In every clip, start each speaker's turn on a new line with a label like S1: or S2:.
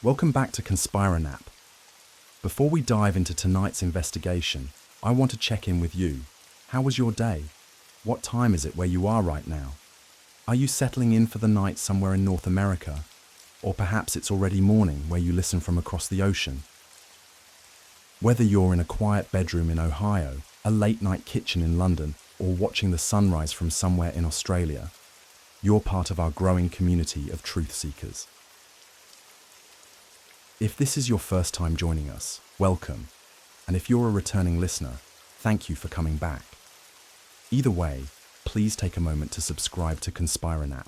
S1: Welcome back to ConspiraNap. Before we dive into tonight's investigation, I want to check in with you. How was your day? What time is it where you are right now? Are you settling in for the night somewhere in North America? Or perhaps it's already morning where you listen from across the ocean? Whether you're in a quiet bedroom in Ohio, a late-night kitchen in London, or watching the sunrise from somewhere in Australia, you're part of our growing community of truth seekers. If this is your first time joining us, welcome. And if you're a returning listener, thank you for coming back. Either way, please take a moment to subscribe to ConspiraNap.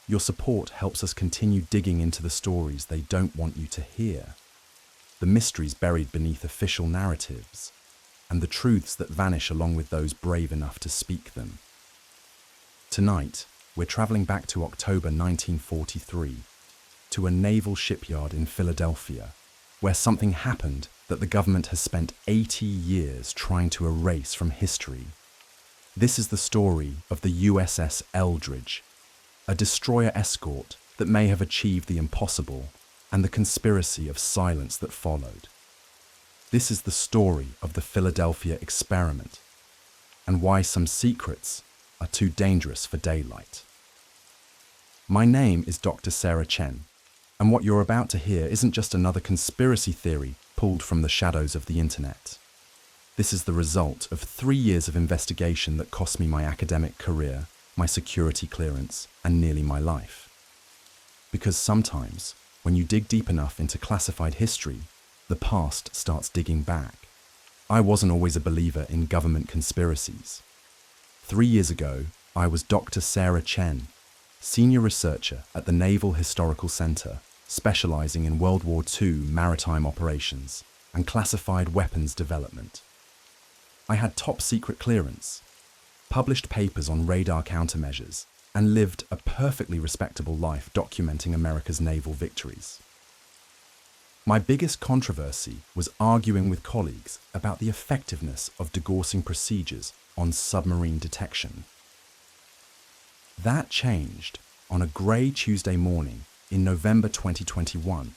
S1: Your support helps us continue digging into the stories they don't want you to hear, the mysteries buried beneath official narratives, and the truths that vanish along with those brave enough to speak them. Tonight, we're traveling back to October 1943, to a naval shipyard in Philadelphia, where something happened that the government has spent 80 years trying to erase from history. This is the story of the USS Eldridge, a destroyer escort that may have achieved the impossible, and the conspiracy of silence that followed. This is the story of the Philadelphia experiment, and why some secrets are too dangerous for daylight. My name is Dr. Sarah Chen, and what you're about to hear isn't just another conspiracy theory pulled from the shadows of the internet. This is the result of 3 years of investigation that cost me my academic career, my security clearance, and nearly my life. Because sometimes, when you dig deep enough into classified history, the past starts digging back. I wasn't always a believer in government conspiracies. 3 years ago, I was Dr. Sarah Chen, senior researcher at the Naval Historical Center, specializing in World War II maritime operations and classified weapons development. I had top secret clearance, published papers on radar countermeasures, and lived a perfectly respectable life documenting America's naval victories. My biggest controversy was arguing with colleagues about the effectiveness of degaussing procedures on submarine detection. That changed on a grey Tuesday morning in November 2021,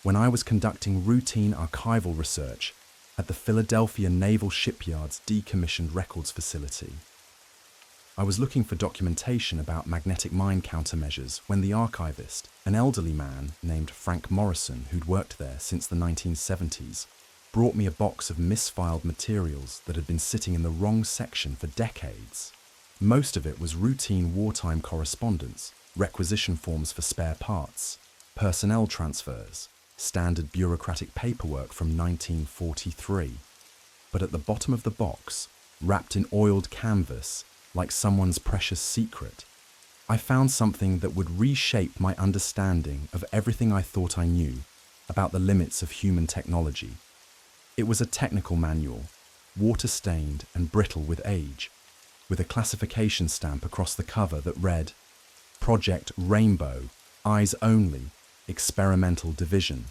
S1: when I was conducting routine archival research at the Philadelphia Naval Shipyard's decommissioned records facility. I was looking for documentation about magnetic mine countermeasures when the archivist, an elderly man named Frank Morrison who'd worked there since the 1970s, brought me a box of misfiled materials that had been sitting in the wrong section for decades. Most of it was routine wartime correspondence, requisition forms for spare parts, personnel transfers, standard bureaucratic paperwork from 1943. But at the bottom of the box, wrapped in oiled canvas, like someone's precious secret, I found something that would reshape my understanding of everything I thought I knew about the limits of human technology. It was a technical manual, water-stained and brittle with age, with a classification stamp across the cover that read, Project Rainbow, Eyes Only, Experimental Division.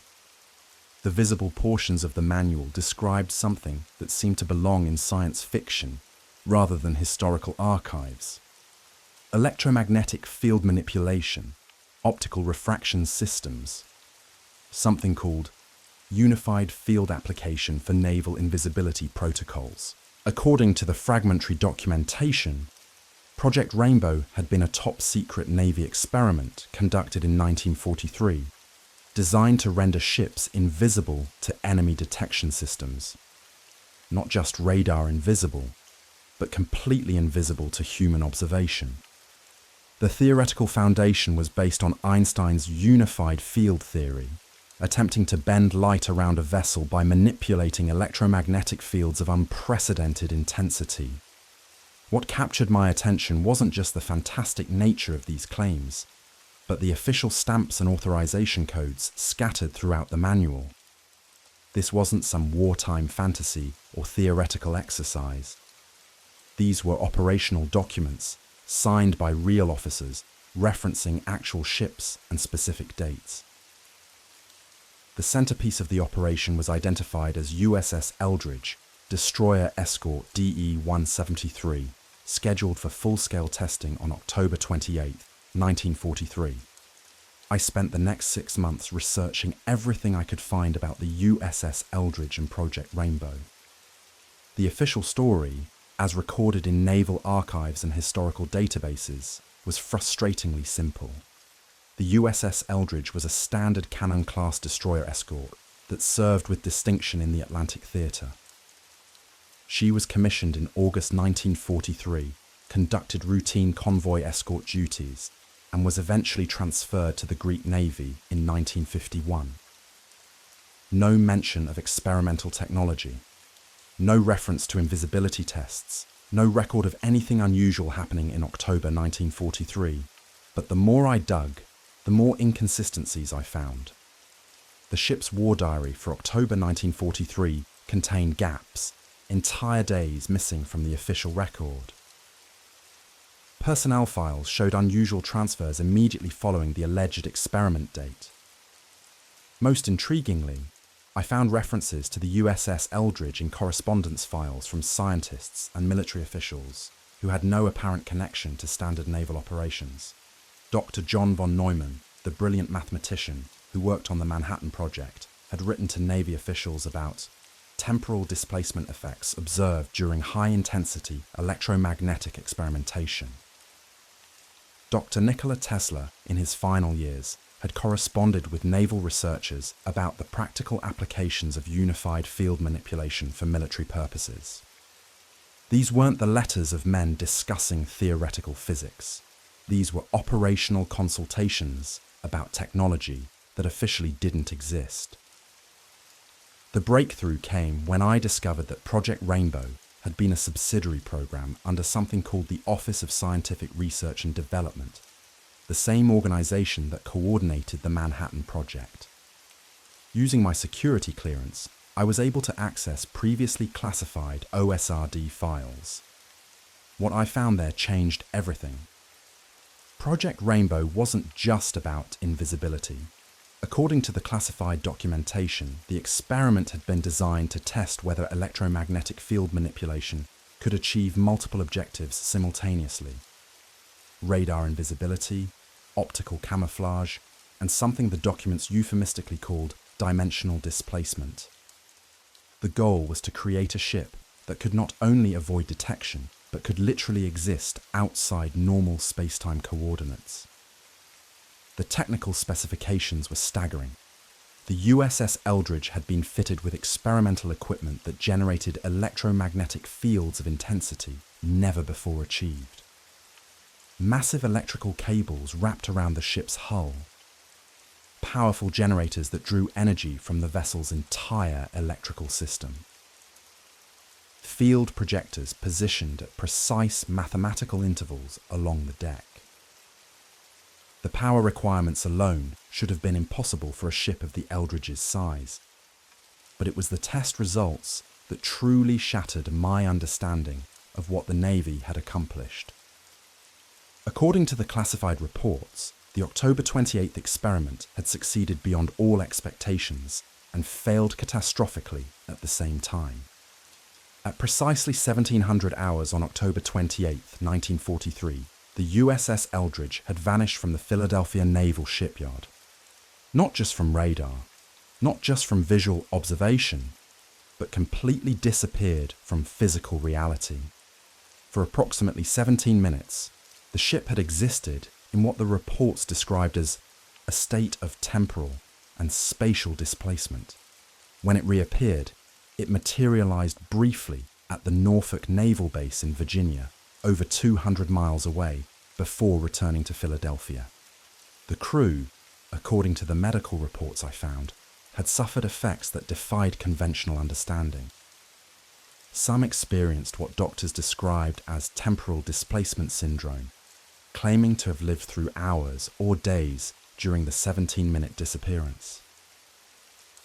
S1: The visible portions of the manual described something that seemed to belong in science fiction rather than historical archives. Electromagnetic field manipulation, optical refraction systems, something called Unified Field Application for Naval Invisibility Protocols. According to the fragmentary documentation, Project Rainbow had been a top-secret Navy experiment conducted in 1943, designed to render ships invisible to enemy detection systems. Not just radar invisible, but completely invisible to human observation. The theoretical foundation was based on Einstein's unified field theory, attempting to bend light around a vessel by manipulating electromagnetic fields of unprecedented intensity. What captured my attention wasn't just the fantastic nature of these claims, but the official stamps and authorization codes scattered throughout the manual. This wasn't some wartime fantasy or theoretical exercise. These were operational documents, signed by real officers, referencing actual ships and specific dates. The centerpiece of the operation was identified as USS Eldridge, Destroyer Escort DE-173, scheduled for full-scale testing on October 28, 1943. I spent the next 6 months researching everything I could find about the USS Eldridge and Project Rainbow. The official story, as recorded in naval archives and historical databases, was frustratingly simple. The USS Eldridge was a standard Cannon-class destroyer escort that served with distinction in the Atlantic Theatre. She was commissioned in August 1943, conducted routine convoy escort duties, and was eventually transferred to the Greek Navy in 1951. No mention of experimental technology, no reference to invisibility tests, no record of anything unusual happening in October 1943, but the more I dug, the more inconsistencies I found. The ship's war diary for October 1943 contained gaps, entire days missing from the official record. Personnel files showed unusual transfers immediately following the alleged experiment date. Most intriguingly, I found references to the USS Eldridge in correspondence files from scientists and military officials who had no apparent connection to standard naval operations. Dr. John von Neumann, the brilliant mathematician who worked on the Manhattan Project, had written to Navy officials about temporal displacement effects observed during high-intensity electromagnetic experimentation. Dr. Nikola Tesla, in his final years, had corresponded with naval researchers about the practical applications of unified field manipulation for military purposes. These weren't the letters of men discussing theoretical physics. These were operational consultations about technology that officially didn't exist. The breakthrough came when I discovered that Project Rainbow had been a subsidiary program under something called the Office of Scientific Research and Development, the same organization that coordinated the Manhattan Project. Using my security clearance, I was able to access previously classified OSRD files. What I found there changed everything. Project Rainbow wasn't just about invisibility. According to the classified documentation, the experiment had been designed to test whether electromagnetic field manipulation could achieve multiple objectives simultaneously: radar invisibility, optical camouflage, and something the documents euphemistically called dimensional displacement. The goal was to create a ship that could not only avoid detection, but could literally exist outside normal space-time coordinates. The technical specifications were staggering. The USS Eldridge had been fitted with experimental equipment that generated electromagnetic fields of intensity never before achieved. Massive electrical cables wrapped around the ship's hull. Powerful generators that drew energy from the vessel's entire electrical system. Field projectors positioned at precise mathematical intervals along the deck. The power requirements alone should have been impossible for a ship of the Eldridge's size. But it was the test results that truly shattered my understanding of what the Navy had accomplished. According to the classified reports, the October 28th experiment had succeeded beyond all expectations and failed catastrophically at the same time. At precisely 1700 hours on October 28, 1943, the USS Eldridge had vanished from the Philadelphia Naval Shipyard. Not just from radar, not just from visual observation, but completely disappeared from physical reality. For approximately 17 minutes, the ship had existed in what the reports described as a state of temporal and spatial displacement. When it reappeared, it materialized briefly at the Norfolk Naval Base in Virginia, over 200 miles away, before returning to Philadelphia. The crew, according to the medical reports I found, had suffered effects that defied conventional understanding. Some experienced what doctors described as temporal displacement syndrome, claiming to have lived through hours or days during the 17-minute disappearance.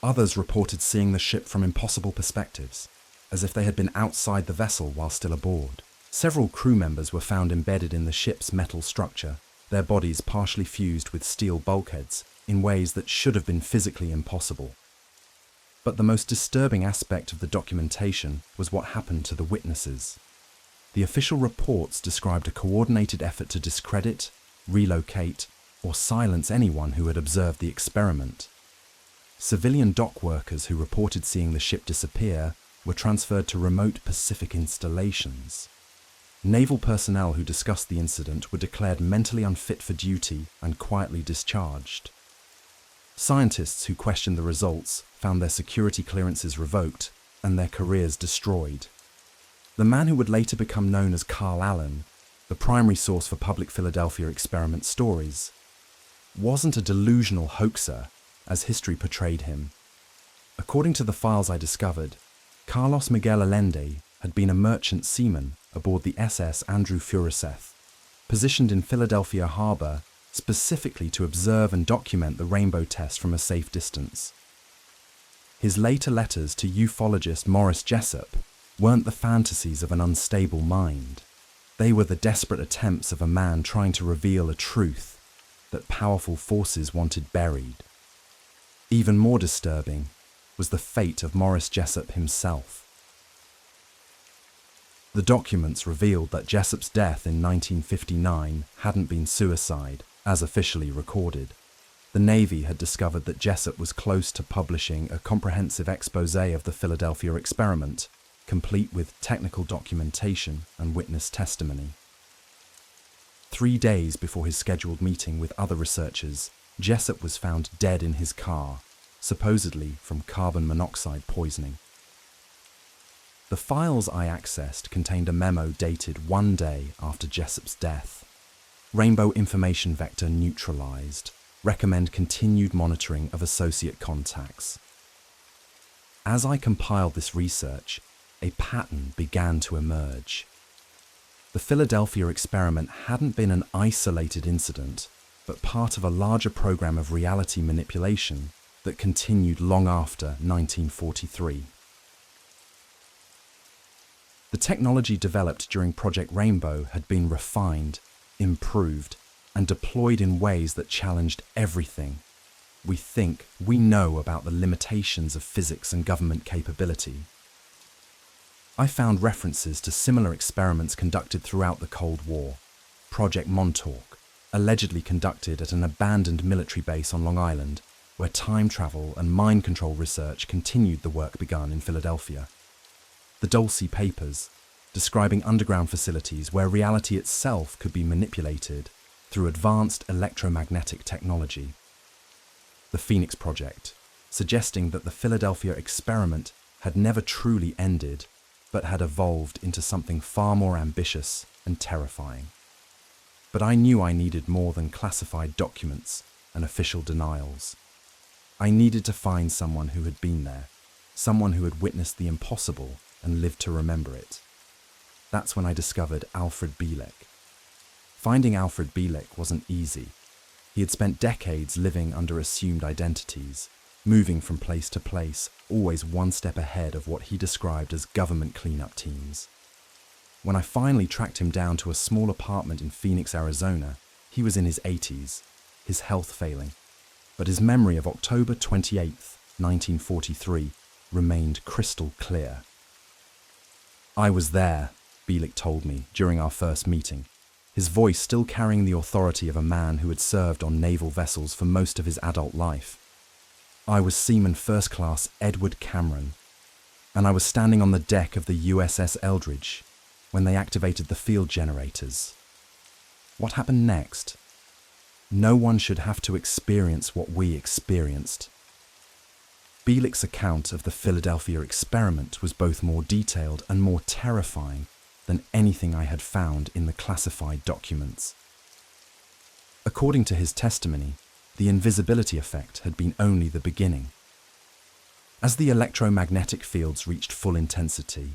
S1: Others reported seeing the ship from impossible perspectives, as if they had been outside the vessel while still aboard. Several crew members were found embedded in the ship's metal structure, their bodies partially fused with steel bulkheads in ways that should have been physically impossible. But the most disturbing aspect of the documentation was what happened to the witnesses. The official reports described a coordinated effort to discredit, relocate, or silence anyone who had observed the experiment. Civilian dock workers who reported seeing the ship disappear were transferred to remote Pacific installations. Naval personnel who discussed the incident were declared mentally unfit for duty and quietly discharged. Scientists who questioned the results found their security clearances revoked and their careers destroyed. The man who would later become known as Carl Allen, the primary source for public Philadelphia experiment stories, wasn't a delusional hoaxer, as history portrayed him. According to the files I discovered, Carlos Miguel Allende had been a merchant seaman aboard the SS Andrew Furuseth, positioned in Philadelphia Harbor specifically to observe and document the rainbow test from a safe distance. His later letters to ufologist Morris Jessup weren't the fantasies of an unstable mind. They were the desperate attempts of a man trying to reveal a truth that powerful forces wanted buried. Even more disturbing was the fate of Morris Jessup himself. The documents revealed that Jessup's death in 1959 hadn't been suicide, as officially recorded. The Navy had discovered that Jessup was close to publishing a comprehensive exposé of the Philadelphia experiment, complete with technical documentation and witness testimony. 3 days before his scheduled meeting with other researchers, Jessup was found dead in his car, supposedly from carbon monoxide poisoning. The files I accessed contained a memo dated 1 day after Jessup's death. Rainbow information vector neutralized. Recommend continued monitoring of associate contacts. As I compiled this research, a pattern began to emerge. The Philadelphia experiment hadn't been an isolated incident, but part of a larger program of reality manipulation that continued long after 1943. The technology developed during Project Rainbow had been refined, improved, and deployed in ways that challenged everything we think we know about the limitations of physics and government capability. I found references to similar experiments conducted throughout the Cold War. Project Montauk, allegedly conducted at an abandoned military base on Long Island, where time travel and mind control research continued the work begun in Philadelphia. The Dulce Papers, describing underground facilities where reality itself could be manipulated through advanced electromagnetic technology. The Phoenix Project, suggesting that the Philadelphia experiment had never truly ended, but had evolved into something far more ambitious and terrifying. But I knew I needed more than classified documents and official denials. I needed to find someone who had been there, someone who had witnessed the impossible and lived to remember it. That's when I discovered Alfred Bielek. Finding Alfred Bielek wasn't easy. He had spent decades living under assumed identities, moving from place to place, always one step ahead of what he described as government cleanup teams. When I finally tracked him down to a small apartment in Phoenix, Arizona, he was in his 80s, his health failing, but his memory of October 28th, 1943, remained crystal clear. "I was there," Bielek told me during our first meeting, his voice still carrying the authority of a man who had served on naval vessels for most of his adult life. "I was Seaman First Class Edward Cameron, and I was standing on the deck of the USS Eldridge when they activated the field generators. What happened next? No one should have to experience what we experienced." Bielek's account of the Philadelphia experiment was both more detailed and more terrifying than anything I had found in the classified documents. According to his testimony, the invisibility effect had been only the beginning. As the electromagnetic fields reached full intensity,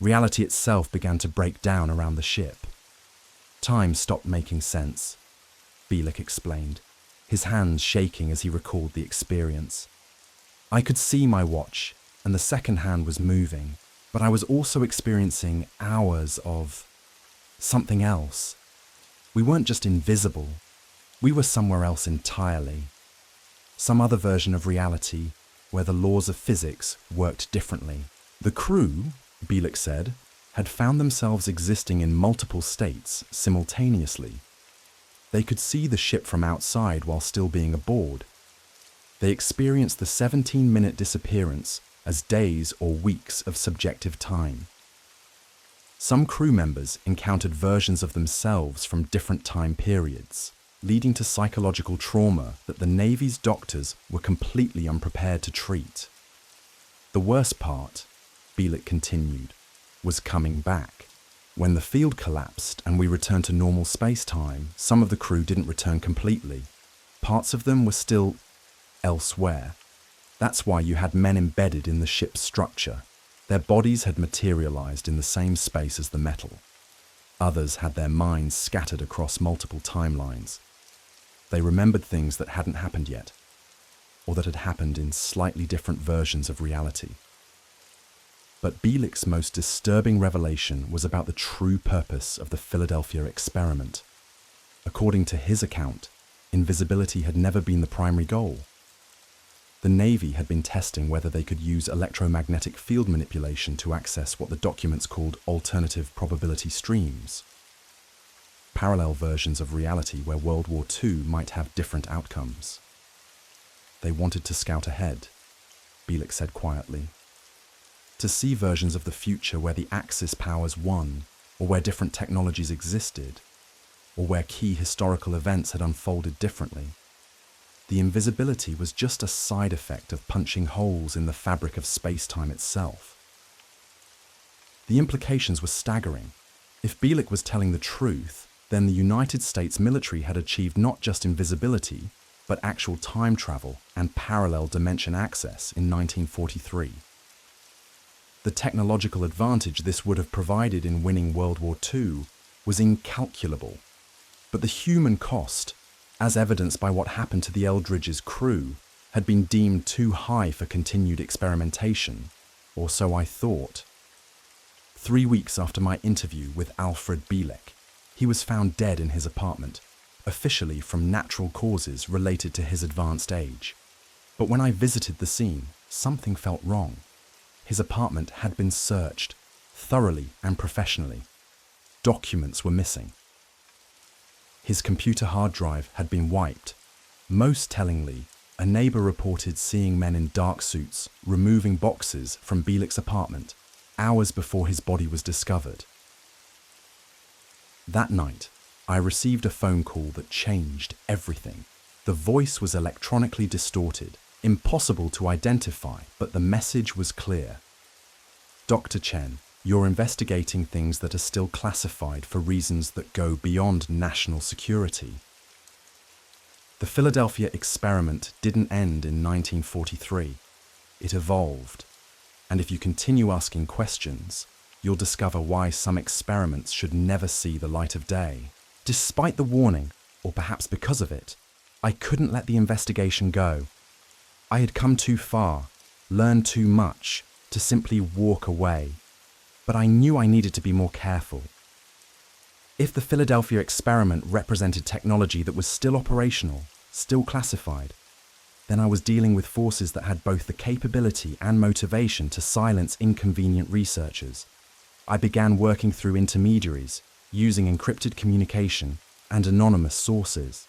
S1: reality itself began to break down around the ship. Time stopped making sense, Bielek explained, his hands shaking as he recalled the experience. I could see my watch, and the second hand was moving, but I was also experiencing hours of something else. We weren't just invisible, we were somewhere else entirely. Some other version of reality where the laws of physics worked differently. The crew, Bielek said, had found themselves existing in multiple states simultaneously. They could see the ship from outside while still being aboard. They experienced the 17-minute disappearance as days or weeks of subjective time. Some crew members encountered versions of themselves from different time periods, leading to psychological trauma that the Navy's doctors were completely unprepared to treat. The worst part, Bielik continued, was coming back. When the field collapsed and we returned to normal space-time, some of the crew didn't return completely. Parts of them were still elsewhere. That's why you had men embedded in the ship's structure. Their bodies had materialized in the same space as the metal. Others had their minds scattered across multiple timelines. They remembered things that hadn't happened yet, or that had happened in slightly different versions of reality. But Bielik's most disturbing revelation was about the true purpose of the Philadelphia experiment. According to his account, invisibility had never been the primary goal. The Navy had been testing whether they could use electromagnetic field manipulation to access what the documents called alternative probability streams, parallel versions of reality where World War II might have different outcomes. They wanted to scout ahead, Bielik said quietly, to see versions of the future where the Axis powers won, or where different technologies existed, or where key historical events had unfolded differently. The invisibility was just a side effect of punching holes in the fabric of space-time itself. The implications were staggering. If Bielik was telling the truth, then the United States military had achieved not just invisibility, but actual time travel and parallel dimension access in 1943. The technological advantage this would have provided in winning World War II was incalculable, but the human cost, as evidenced by what happened to the Eldridge's crew, had been deemed too high for continued experimentation, or so I thought. 3 weeks after my interview with Alfred Bielik, he was found dead in his apartment, officially from natural causes related to his advanced age. But when I visited the scene, something felt wrong. His apartment had been searched, thoroughly and professionally. Documents were missing. His computer hard drive had been wiped. Most tellingly, a neighbor reported seeing men in dark suits removing boxes from Bielik's apartment hours before his body was discovered. That night, I received a phone call that changed everything. The voice was electronically distorted, impossible to identify, but the message was clear. Dr. Chen, you're investigating things that are still classified for reasons that go beyond national security. The Philadelphia experiment didn't end in 1943. It evolved. And if you continue asking questions, you'll discover why some experiments should never see the light of day. Despite the warning, or perhaps because of it, I couldn't let the investigation go. I had come too far, learned too much, to simply walk away. But I knew I needed to be more careful. If the Philadelphia experiment represented technology that was still operational, still classified, then I was dealing with forces that had both the capability and motivation to silence inconvenient researchers. I began working through intermediaries, using encrypted communication and anonymous sources.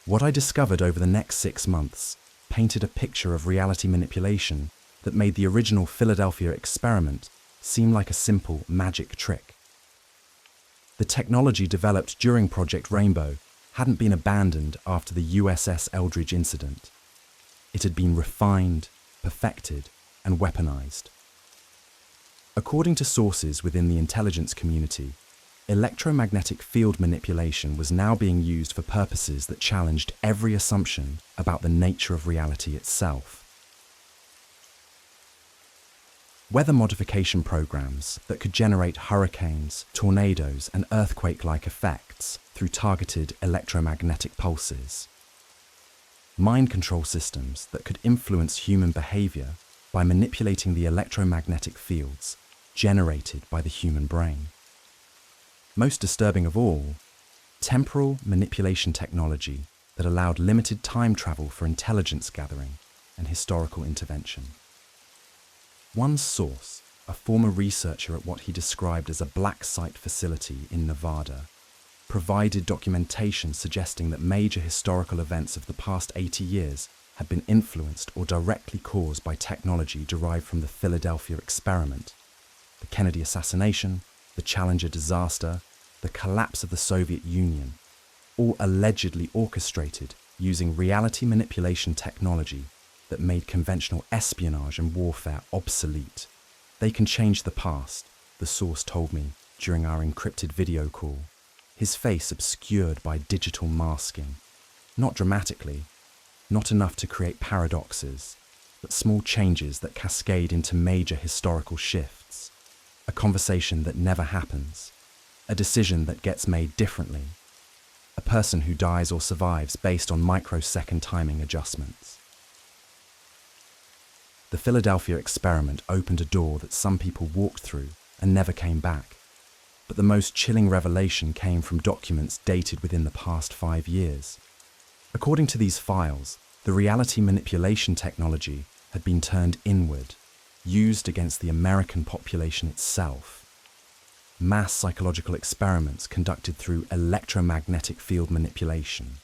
S1: What I discovered over the next 6 months painted a picture of reality manipulation that made the original Philadelphia experiment seem like a simple magic trick. The technology developed during Project Rainbow hadn't been abandoned after the USS Eldridge incident. It had been refined, perfected, and weaponized. According to sources within the intelligence community, electromagnetic field manipulation was now being used for purposes that challenged every assumption about the nature of reality itself. Weather modification programs that could generate hurricanes, tornadoes, and earthquake-like effects through targeted electromagnetic pulses. Mind control systems that could influence human behavior by manipulating the electromagnetic fields generated by the human brain. Most disturbing of all, temporal manipulation technology that allowed limited time travel for intelligence gathering and historical intervention. One source, a former researcher at what he described as a black site facility in Nevada, provided documentation suggesting that major historical events of the past 80 years had been influenced or directly caused by technology derived from the Philadelphia experiment. The Kennedy assassination, the Challenger disaster, the collapse of the Soviet Union, all allegedly orchestrated using reality manipulation technology that made conventional espionage and warfare obsolete. They can change the past, the source told me during our encrypted video call, his face obscured by digital masking. Not dramatically, not enough to create paradoxes, but small changes that cascade into major historical shifts. A conversation that never happens, a decision that gets made differently, a person who dies or survives based on microsecond timing adjustments. The Philadelphia experiment opened a door that some people walked through and never came back. But the most chilling revelation came from documents dated within the past 5 years. According to these files, the reality manipulation technology had been turned inward, used against the American population itself. Mass psychological experiments conducted through electromagnetic field manipulation.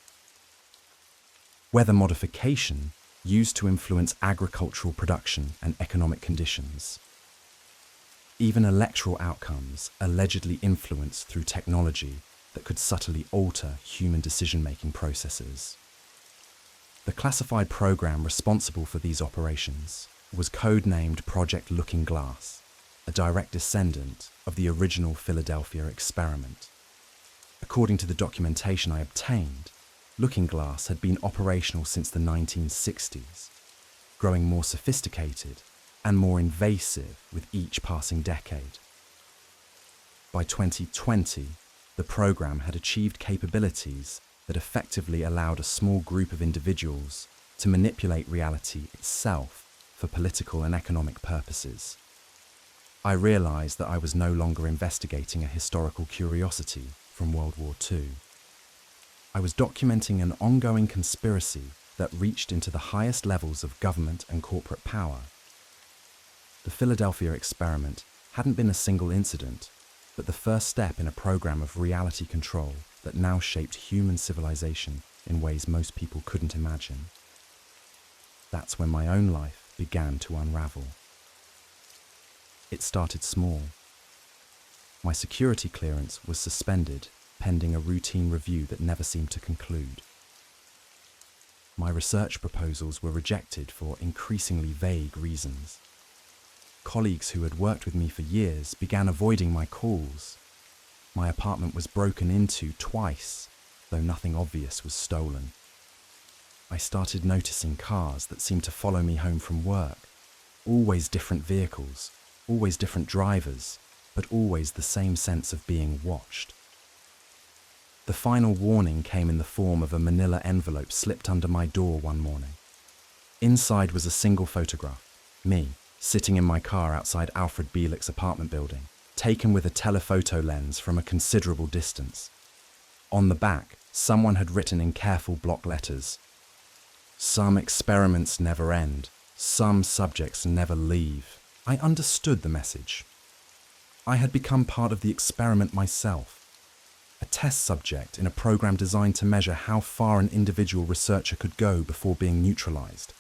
S1: Weather modification used to influence agricultural production and economic conditions. Even electoral outcomes allegedly influenced through technology that could subtly alter human decision-making processes. The classified program responsible for these operations was codenamed Project Looking Glass, a direct descendant of the original Philadelphia experiment. According to the documentation I obtained, Looking Glass had been operational since the 1960s, growing more sophisticated and more invasive with each passing decade. By 2020, the program had achieved capabilities that effectively allowed a small group of individuals to manipulate reality itself for political and economic purposes. I realized that I was no longer investigating a historical curiosity from World War II. I was documenting an ongoing conspiracy that reached into the highest levels of government and corporate power. The Philadelphia experiment hadn't been a single incident, but the first step in a program of reality control that now shaped human civilization in ways most people couldn't imagine. That's when my own life began to unravel. It started small. My security clearance was suspended pending a routine review that never seemed to conclude. My research proposals were rejected for increasingly vague reasons. Colleagues who had worked with me for years began avoiding my calls. My apartment was broken into twice, though nothing obvious was stolen. I started noticing cars that seemed to follow me home from work. Always different vehicles, always different drivers, but always the same sense of being watched. The final warning came in the form of a manila envelope slipped under my door one morning. Inside was a single photograph, me, sitting in my car outside Alfred Bielek's apartment building, taken with a telephoto lens from a considerable distance. On the back, someone had written in careful block letters, "Some experiments never end, some subjects never leave." I understood the message. I had become part of the experiment myself, a test subject in a program designed to measure how far an individual researcher could go before being neutralized.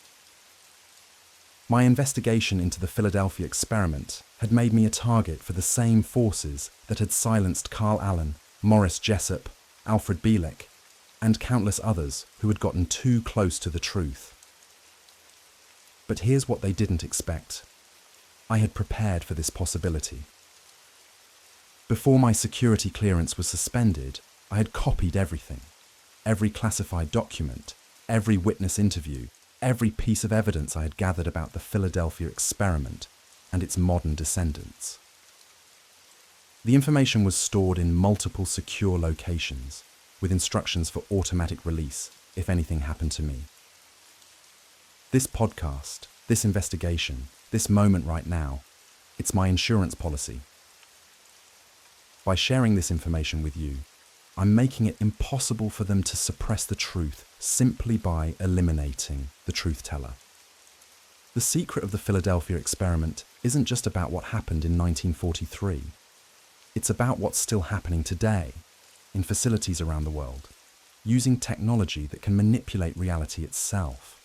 S1: My investigation into the Philadelphia experiment had made me a target for the same forces that had silenced Carl Allen, Morris Jessup, Alfred Bielek, and countless others who had gotten too close to the truth. But here's what they didn't expect. I had prepared for this possibility. Before my security clearance was suspended, I had copied everything. Every classified document, every witness interview, every piece of evidence I had gathered about the Philadelphia experiment and its modern descendants. The information was stored in multiple secure locations, with instructions for automatic release if anything happened to me. This podcast, this investigation, this moment right now, it's my insurance policy. By sharing this information with you, I'm making it impossible for them to suppress the truth simply by eliminating the truth teller. The secret of the Philadelphia experiment isn't just about what happened in 1943. It's about what's still happening today, in facilities around the world, using technology that can manipulate reality itself.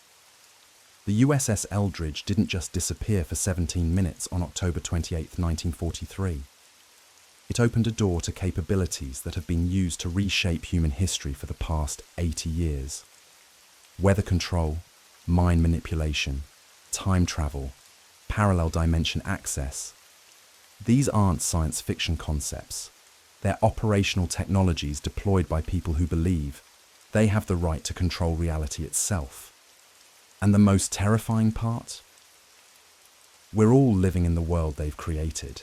S1: The USS Eldridge didn't just disappear for 17 minutes on October 28, 1943. It opened a door to capabilities that have been used to reshape human history for the past 80 years. Weather control, mind manipulation, time travel, parallel dimension access. These aren't science fiction concepts. They're operational technologies deployed by people who believe they have the right to control reality itself. And the most terrifying part? We're all living in the world they've created.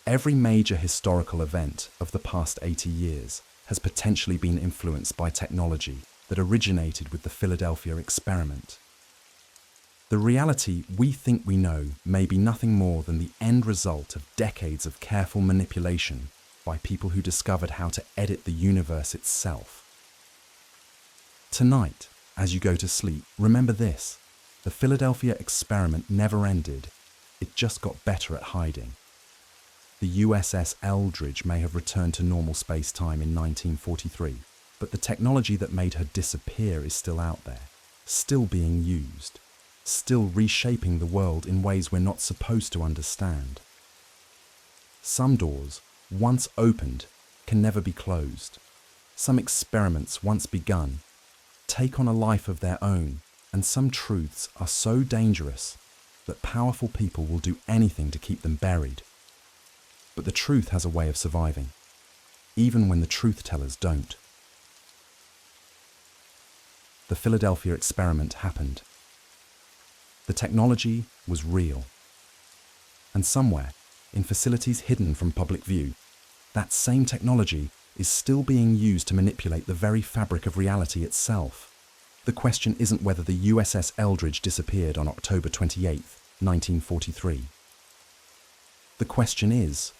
S1: Every major historical event of the past 80 years has potentially been influenced by technology that originated with the Philadelphia experiment. The reality we think we know may be nothing more than the end result of decades of careful manipulation by people who discovered how to edit the universe itself. Tonight, as you go to sleep, remember this: the Philadelphia experiment never ended, it just got better at hiding. The USS Eldridge may have returned to normal space-time in 1943, but the technology that made her disappear is still out there, still being used, still reshaping the world in ways we're not supposed to understand. Some doors, once opened, can never be closed. Some experiments, once begun, take on a life of their own, and some truths are so dangerous that powerful people will do anything to keep them buried. But the truth has a way of surviving, even when the truth-tellers don't. The Philadelphia experiment happened. The technology was real. And somewhere, in facilities hidden from public view, that same technology is still being used to manipulate the very fabric of reality itself. The question isn't whether the USS Eldridge disappeared on October 28, 1943. The question is,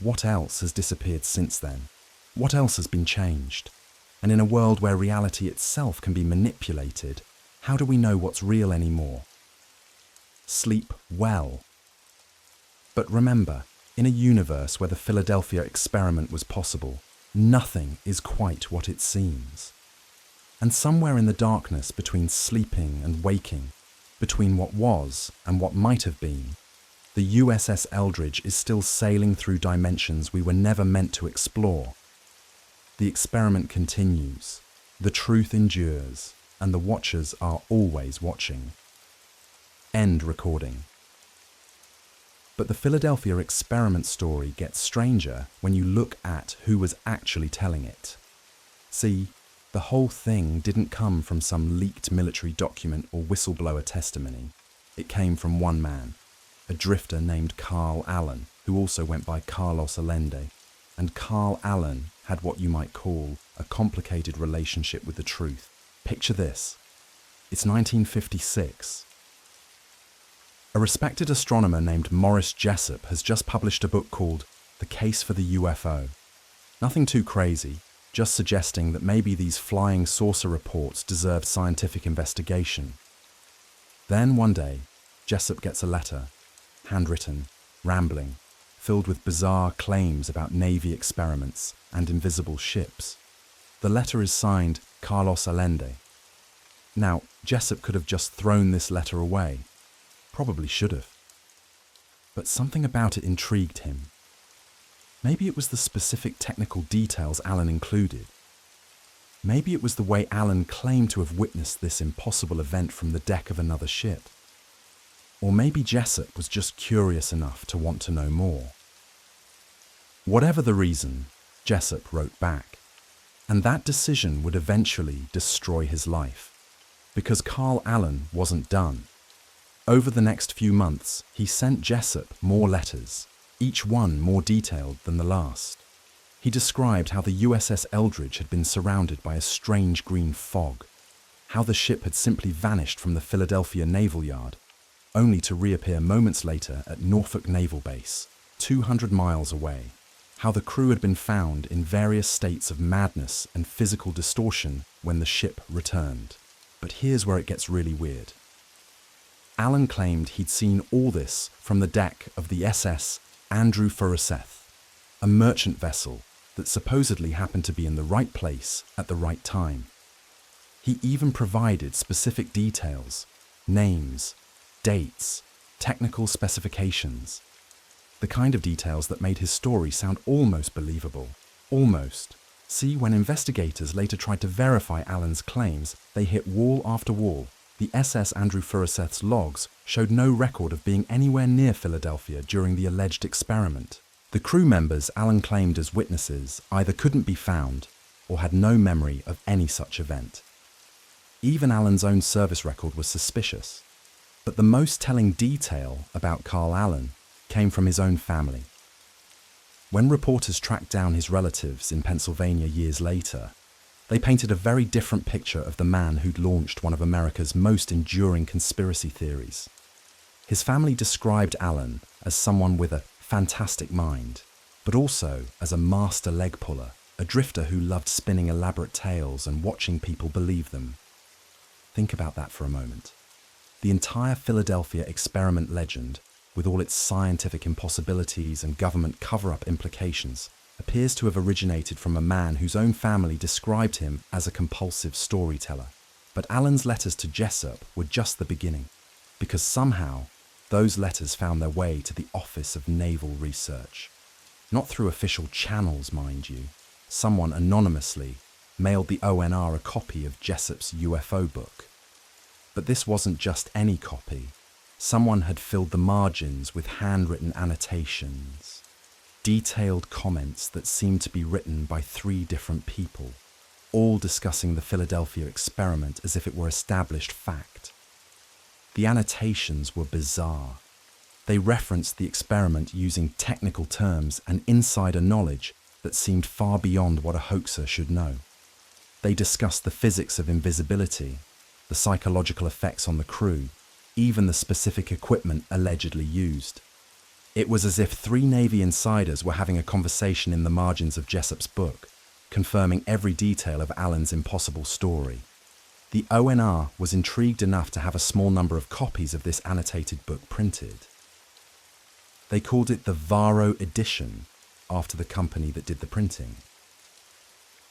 S1: what else has disappeared since then? What else has been changed? And in a world where reality itself can be manipulated, how do we know what's real anymore? Sleep well. But remember, in a universe where the Philadelphia experiment was possible, nothing is quite what it seems. And somewhere in the darkness between sleeping and waking, between what was and what might have been, the USS Eldridge is still sailing through dimensions we were never meant to explore. The experiment continues, the truth endures, and the watchers are always watching. End recording. But the Philadelphia experiment story gets stranger when you look at who was actually telling it. See, the whole thing didn't come from some leaked military document or whistleblower testimony. It came from one man, a drifter named Carl Allen, who also went by Carlos Allende. And Carl Allen had what you might call a complicated relationship with the truth. Picture this. It's 1956. A respected astronomer named Morris Jessup has just published a book called The Case for the UFO. Nothing too crazy, just suggesting that maybe these flying saucer reports deserve scientific investigation. Then one day, Jessup gets a letter, handwritten, rambling, filled with bizarre claims about Navy experiments and invisible ships. The letter is signed Carlos Allende. Now, Jessup could have just thrown this letter away. Probably should have. But something about it intrigued him. Maybe it was the specific technical details Allen included. Maybe it was the way Allen claimed to have witnessed this impossible event from the deck of another ship. Or maybe Jessup was just curious enough to want to know more. Whatever the reason, Jessup wrote back. And that decision would eventually destroy his life. Because Carl Allen wasn't done. Over the next few months, he sent Jessup more letters, each one more detailed than the last. He described how the USS Eldridge had been surrounded by a strange green fog, how the ship had simply vanished from the Philadelphia Naval Yard, only to reappear moments later at Norfolk Naval Base, 200 miles away, how the crew had been found in various states of madness and physical distortion when the ship returned. But here's where it gets really weird. Allen claimed he'd seen all this from the deck of the SS Andrew Forsyth, a merchant vessel that supposedly happened to be in the right place at the right time. He even provided specific details, names, dates, technical specifications, the kind of details that made his story sound almost believable. Almost. See, when investigators later tried to verify Allen's claims, they hit wall after wall. The SS Andrew Furuseth's logs showed no record of being anywhere near Philadelphia during the alleged experiment. The crew members Allen claimed as witnesses either couldn't be found or had no memory of any such event. Even Allen's own service record was suspicious. But the most telling detail about Carl Allen came from his own family. When reporters tracked down his relatives in Pennsylvania years later, they painted a very different picture of the man who'd launched one of America's most enduring conspiracy theories. His family described Allen as someone with a fantastic mind, but also as a master leg puller, a drifter who loved spinning elaborate tales and watching people believe them. Think about that for a moment. The entire Philadelphia experiment legend, with all its scientific impossibilities and government cover-up implications, appears to have originated from a man whose own family described him as a compulsive storyteller. But Allen's letters to Jessup were just the beginning, because somehow those letters found their way to the Office of Naval Research. Not through official channels, mind you. Someone anonymously mailed the ONR a copy of Jessup's UFO book. But this wasn't just any copy. Someone had filled the margins with handwritten annotations, detailed comments that seemed to be written by 3 different people, all discussing the Philadelphia experiment as if it were established fact. The annotations were bizarre. They referenced the experiment using technical terms and insider knowledge that seemed far beyond what a hoaxer should know. They discussed the physics of invisibility, the psychological effects on the crew, even the specific equipment allegedly used. It was as if 3 Navy insiders were having a conversation in the margins of Jessup's book, confirming every detail of Allen's impossible story. The ONR was intrigued enough to have a small number of copies of this annotated book printed. They called it the Varro edition, after the company that did the printing.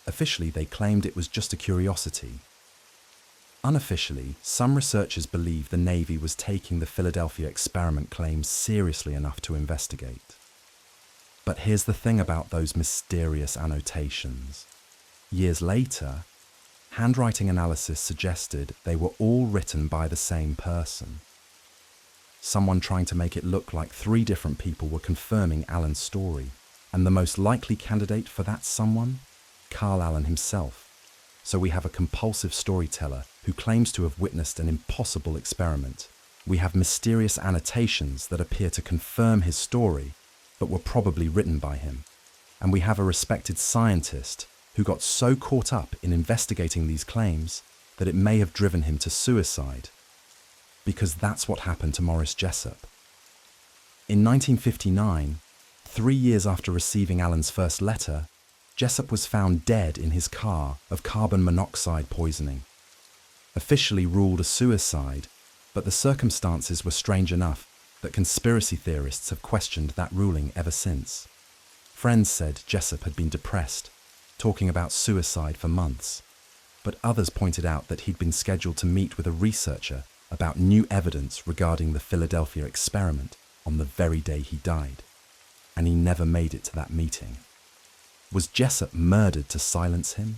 S1: Officially, they claimed it was just a curiosity. Unofficially, some researchers believe the Navy was taking the Philadelphia experiment claims seriously enough to investigate. But here's the thing about those mysterious annotations. Years later, handwriting analysis suggested they were all written by the same person. Someone trying to make it look like 3 different people were confirming Allen's story, and the most likely candidate for that someone? Carl Allen himself. So we have a compulsive storyteller who claims to have witnessed an impossible experiment. We have mysterious annotations that appear to confirm his story, but were probably written by him. And we have a respected scientist who got so caught up in investigating these claims that it may have driven him to suicide. Because that's what happened to Morris Jessup. In 1959, 3 years after receiving Allen's first letter, Jessup was found dead in his car of carbon monoxide poisoning. Officially ruled a suicide, but the circumstances were strange enough that conspiracy theorists have questioned that ruling ever since. Friends said Jessup had been depressed, talking about suicide for months, but others pointed out that he'd been scheduled to meet with a researcher about new evidence regarding the Philadelphia experiment on the very day he died, and he never made it to that meeting. Was Jessup murdered to silence him?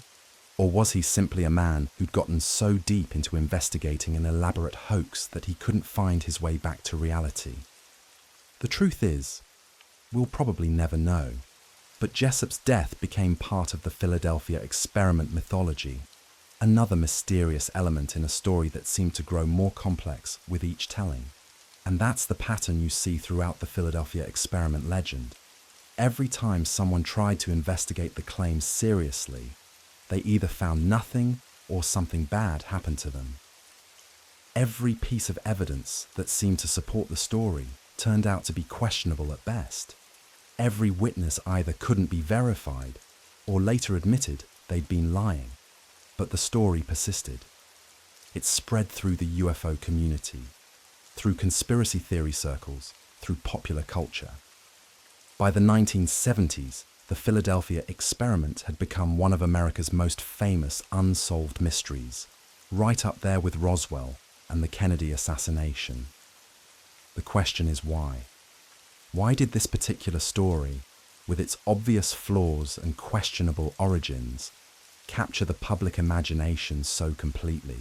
S1: Or was he simply a man who'd gotten so deep into investigating an elaborate hoax that he couldn't find his way back to reality? The truth is, we'll probably never know, but Jessup's death became part of the Philadelphia experiment mythology, another mysterious element in a story that seemed to grow more complex with each telling. And that's the pattern you see throughout the Philadelphia experiment legend. Every time someone tried to investigate the claims seriously, they either found nothing or something bad happened to them. Every piece of evidence that seemed to support the story turned out to be questionable at best. Every witness either couldn't be verified or later admitted they'd been lying. But the story persisted. It spread through the UFO community, through conspiracy theory circles, through popular culture. By the 1970s, the Philadelphia experiment had become one of America's most famous unsolved mysteries, right up there with Roswell and the Kennedy assassination. The question is why? Why did this particular story, with its obvious flaws and questionable origins, capture the public imagination so completely?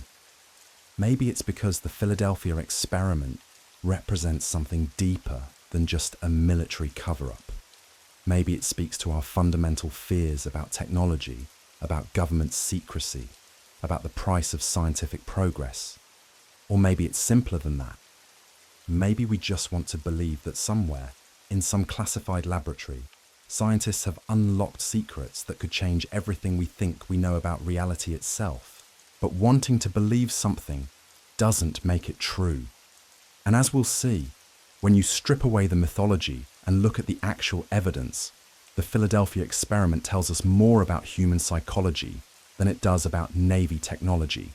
S1: Maybe it's because the Philadelphia experiment represents something deeper than just a military cover-up. Maybe it speaks to our fundamental fears about technology, about government secrecy, about the price of scientific progress. Or maybe it's simpler than that. Maybe we just want to believe that somewhere, in some classified laboratory, scientists have unlocked secrets that could change everything we think we know about reality itself. But wanting to believe something doesn't make it true. And as we'll see, when you strip away the mythology and look at the actual evidence, the Philadelphia experiment tells us more about human psychology than it does about Navy technology.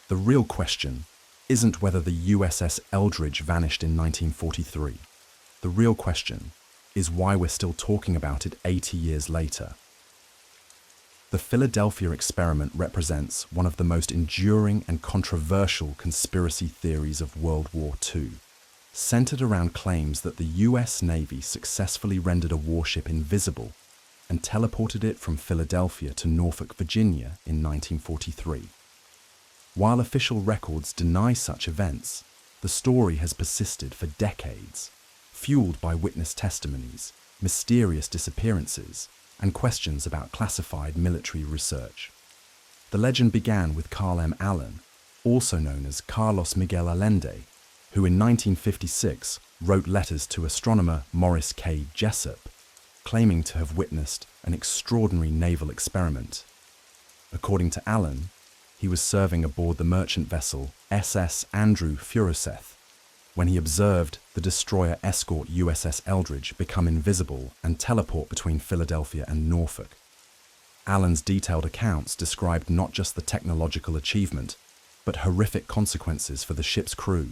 S1: The real question isn't whether the USS Eldridge vanished in 1943. The real question is why we're still talking about it 80 years later. The Philadelphia experiment represents one of the most enduring and controversial conspiracy theories of World War II, centered around claims that the US Navy successfully rendered a warship invisible and teleported it from Philadelphia to Norfolk, Virginia in 1943. While official records deny such events, the story has persisted for decades, fueled by witness testimonies, mysterious disappearances, and questions about classified military research. The legend began with Carl M. Allen, also known as Carlos Miguel Allende, who in 1956 wrote letters to astronomer Morris K. Jessup, claiming to have witnessed an extraordinary naval experiment. According to Allen, he was serving aboard the merchant vessel SS Andrew Furuseth when he observed the destroyer escort USS Eldridge become invisible and teleport between Philadelphia and Norfolk. Allen's detailed accounts described not just the technological achievement, but horrific consequences for the ship's crew.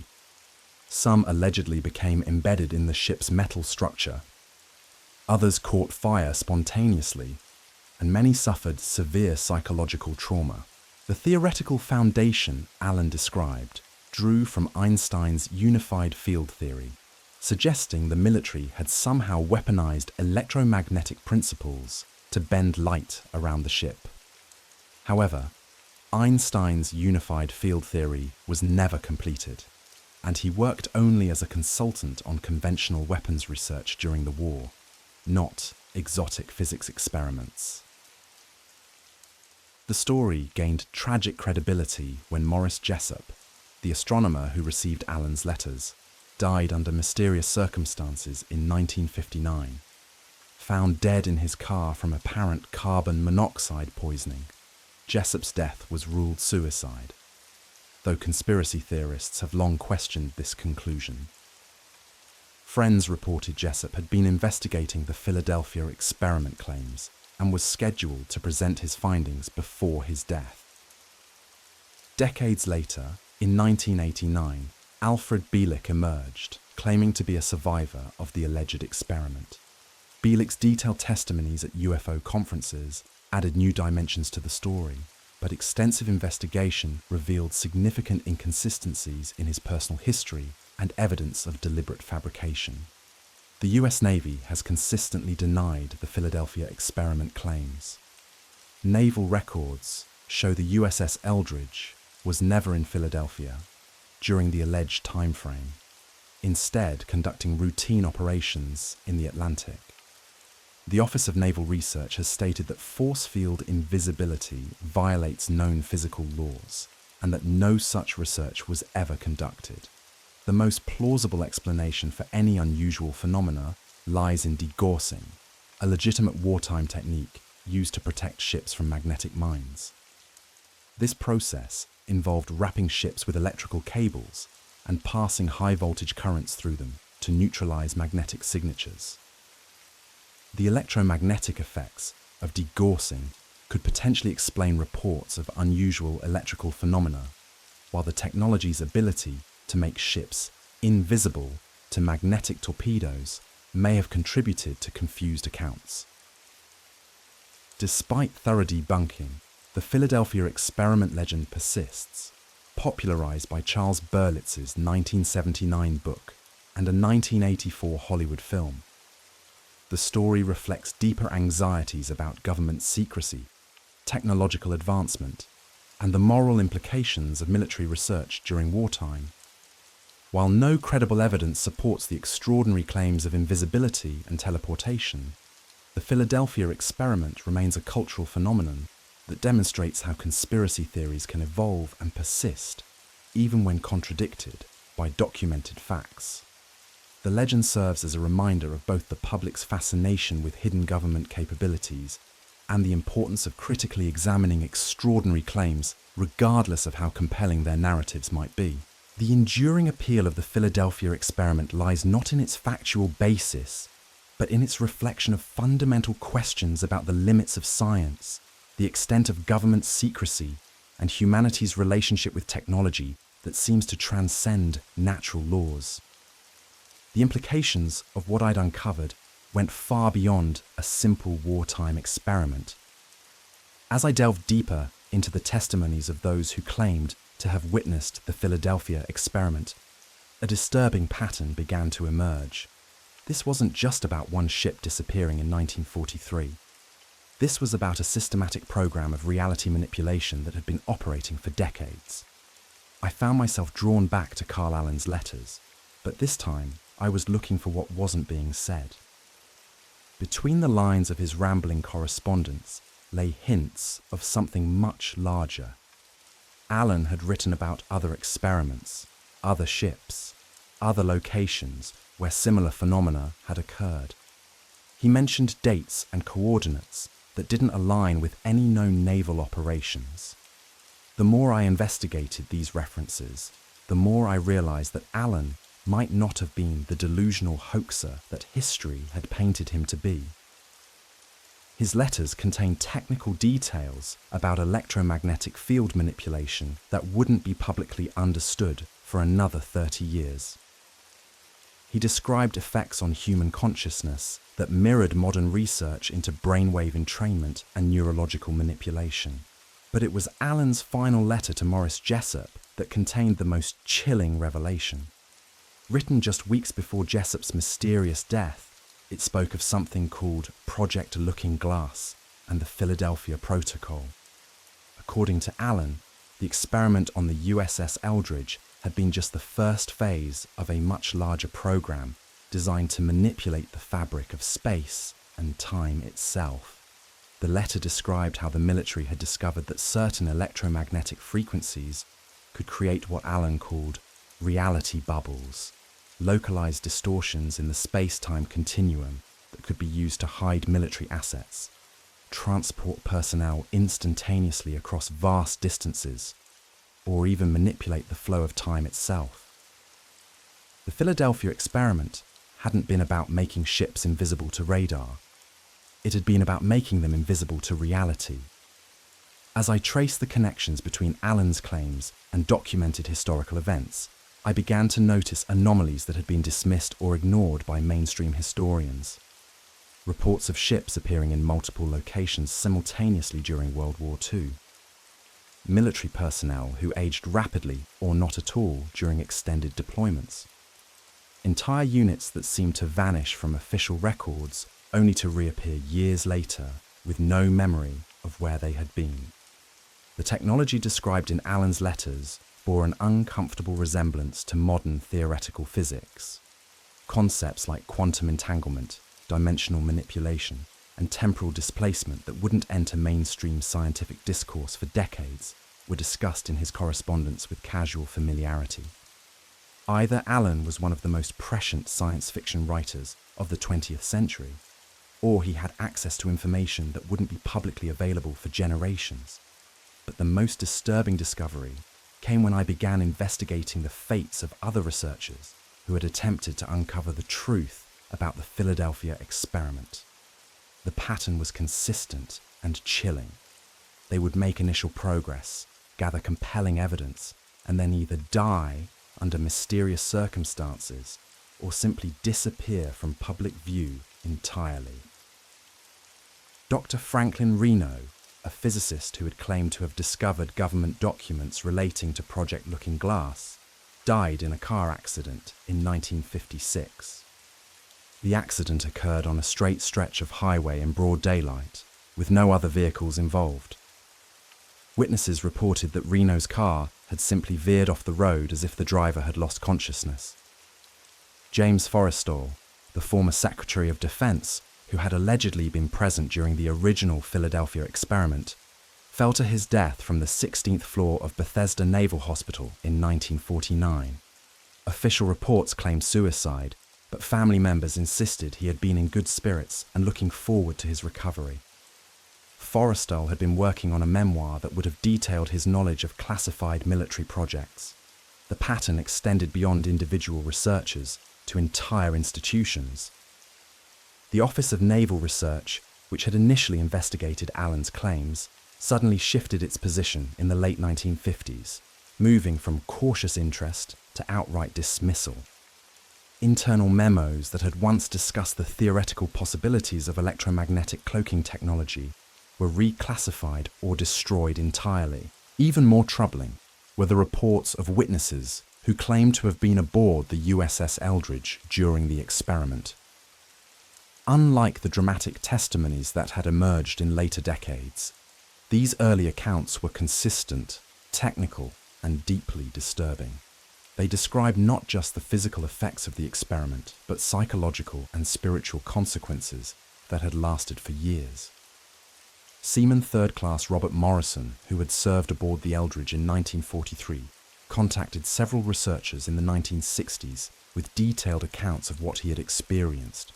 S1: Some allegedly became embedded in the ship's metal structure. Others caught fire spontaneously, and many suffered severe psychological trauma. The theoretical foundation Allen described drew from Einstein's unified field theory, suggesting the military had somehow weaponized electromagnetic principles to bend light around the ship. However, Einstein's unified field theory was never completed, and he worked only as a consultant on conventional weapons research during the war, not exotic physics experiments. The story gained tragic credibility when Morris Jessup, the astronomer who received Allen's letters, died under mysterious circumstances in 1959, found dead in his car from apparent carbon monoxide poisoning. Jessup's death was ruled suicide, though conspiracy theorists have long questioned this conclusion. Friends reported Jessup had been investigating the Philadelphia experiment claims and was scheduled to present his findings before his death. Decades later, in 1989, Alfred Bielik emerged, claiming to be a survivor of the alleged experiment. Bielik's detailed testimonies at UFO conferences added new dimensions to the story, but extensive investigation revealed significant inconsistencies in his personal history and evidence of deliberate fabrication. The US Navy has consistently denied the Philadelphia experiment claims. Naval records show the USS Eldridge was never in Philadelphia during the alleged time frame, instead conducting routine operations in the Atlantic. The Office of Naval Research has stated that force field invisibility violates known physical laws and that no such research was ever conducted. The most plausible explanation for any unusual phenomena lies in degaussing, a legitimate wartime technique used to protect ships from magnetic mines. This process involved wrapping ships with electrical cables and passing high-voltage currents through them to neutralize magnetic signatures. The electromagnetic effects of degaussing could potentially explain reports of unusual electrical phenomena, while the technology's ability to make ships invisible to magnetic torpedoes may have contributed to confused accounts. Despite thorough debunking, the Philadelphia experiment legend persists, popularized by Charles Berlitz's 1979 book and a 1984 Hollywood film. The story reflects deeper anxieties about government secrecy, technological advancement, and the moral implications of military research during wartime. While no credible evidence supports the extraordinary claims of invisibility and teleportation, the Philadelphia experiment remains a cultural phenomenon that demonstrates how conspiracy theories can evolve and persist, even when contradicted by documented facts. The legend serves as a reminder of both the public's fascination with hidden government capabilities and the importance of critically examining extraordinary claims, regardless of how compelling their narratives might be. The enduring appeal of the Philadelphia experiment lies not in its factual basis, but in its reflection of fundamental questions about the limits of science, the extent of government secrecy, and humanity's relationship with technology that seems to transcend natural laws. The implications of what I'd uncovered went far beyond a simple wartime experiment. As I delved deeper into the testimonies of those who claimed to have witnessed the Philadelphia experiment, a disturbing pattern began to emerge. This wasn't just about one ship disappearing in 1943. This was about a systematic program of reality manipulation that had been operating for decades. I found myself drawn back to Carl Allen's letters, but this time I was looking for what wasn't being said. Between the lines of his rambling correspondence lay hints of something much larger. Allen had written about other experiments, other ships, other locations where similar phenomena had occurred. He mentioned dates and coordinates that didn't align with any known naval operations. The more I investigated these references, the more I realized that Allen might not have been the delusional hoaxer that history had painted him to be. His letters contained technical details about electromagnetic field manipulation that wouldn't be publicly understood for another 30 years. He described effects on human consciousness that mirrored modern research into brainwave entrainment and neurological manipulation. But it was Allen's final letter to Morris Jessup that contained the most chilling revelation. Written just weeks before Jessup's mysterious death, it spoke of something called Project Looking Glass and the Philadelphia Protocol. According to Allen, the experiment on the USS Eldridge had been just the first phase of a much larger program designed to manipulate the fabric of space and time itself. The letter described how the military had discovered that certain electromagnetic frequencies could create what Allen called reality bubbles, localized distortions in the space-time continuum that could be used to hide military assets, transport personnel instantaneously across vast distances, or even manipulate the flow of time itself. The Philadelphia experiment hadn't been about making ships invisible to radar. It had been about making them invisible to reality. As I traced the connections between Allen's claims and documented historical events, I began to notice anomalies that had been dismissed or ignored by mainstream historians. Reports of ships appearing in multiple locations simultaneously during World War II. Military personnel who aged rapidly or not at all during extended deployments. Entire units that seemed to vanish from official records only to reappear years later with no memory of where they had been. The technology described in Allen's letters bore an uncomfortable resemblance to modern theoretical physics. Concepts like quantum entanglement, dimensional manipulation, and temporal displacement that wouldn't enter mainstream scientific discourse for decades were discussed in his correspondence with casual familiarity. Either Allen was one of the most prescient science fiction writers of the 20th century, or he had access to information that wouldn't be publicly available for generations. But the most disturbing discovery came when I began investigating the fates of other researchers who had attempted to uncover the truth about the Philadelphia experiment. The pattern was consistent and chilling. They would make initial progress, gather compelling evidence, and then either die under mysterious circumstances or simply disappear from public view entirely. Dr. Franklin Reno, a physicist who had claimed to have discovered government documents relating to Project Looking Glass, died in a car accident in 1956. The accident occurred on a straight stretch of highway in broad daylight, with no other vehicles involved. Witnesses reported that Reno's car had simply veered off the road as if the driver had lost consciousness. James Forrestal, the former Secretary of Defense, who had allegedly been present during the original Philadelphia experiment, fell to his death from the 16th floor of Bethesda Naval Hospital in 1949. Official reports claimed suicide, but family members insisted he had been in good spirits and looking forward to his recovery. Forrestal had been working on a memoir that would have detailed his knowledge of classified military projects. The pattern extended beyond individual researchers to entire institutions. The Office of Naval Research, which had initially investigated Allen's claims, suddenly shifted its position in the late 1950s, moving from cautious interest to outright dismissal. Internal memos that had once discussed the theoretical possibilities of electromagnetic cloaking technology were reclassified or destroyed entirely. Even more troubling were the reports of witnesses who claimed to have been aboard the USS Eldridge during the experiment. Unlike the dramatic testimonies that had emerged in later decades, these early accounts were consistent, technical, and deeply disturbing. They described not just the physical effects of the experiment, but psychological and spiritual consequences that had lasted for years. Seaman Third Class Robert Morrison, who had served aboard the Eldridge in 1943, contacted several researchers in the 1960s with detailed accounts of what he had experienced.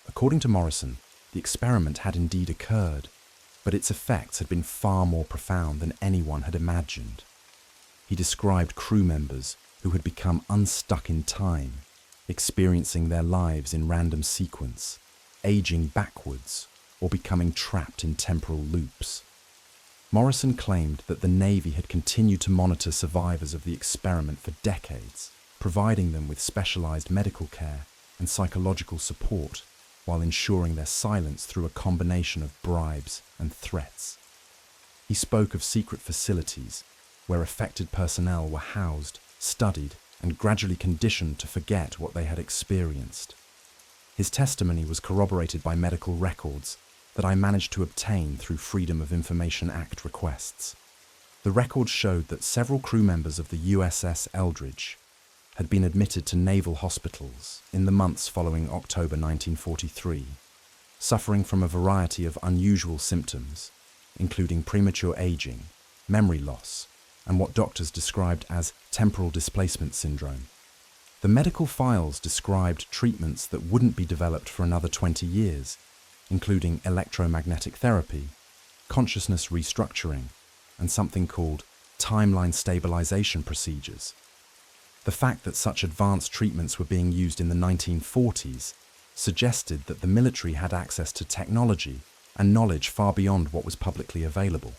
S1: According to Morrison, the experiment had indeed occurred, but its effects had been far more profound than anyone had imagined. He described crew members who had become unstuck in time, experiencing their lives in random sequence, aging backwards, or becoming trapped in temporal loops. Morrison claimed that the Navy had continued to monitor survivors of the experiment for decades, providing them with specialized medical care and psychological support, while ensuring their silence through a combination of bribes and threats. He spoke of secret facilities where affected personnel were housed, studied, and gradually conditioned to forget what they had experienced. His testimony was corroborated by medical records that I managed to obtain through Freedom of Information Act requests. The records showed that several crew members of the USS Eldridge had been admitted to naval hospitals in the months following October 1943, suffering from a variety of unusual symptoms, including premature aging, memory loss, and what doctors described as temporal displacement syndrome. The medical files described treatments that wouldn't be developed for another 20 years, including electromagnetic therapy, consciousness restructuring, and something called timeline stabilization procedures. The fact that such advanced treatments were being used in the 1940s suggested that the military had access to technology and knowledge far beyond what was publicly available.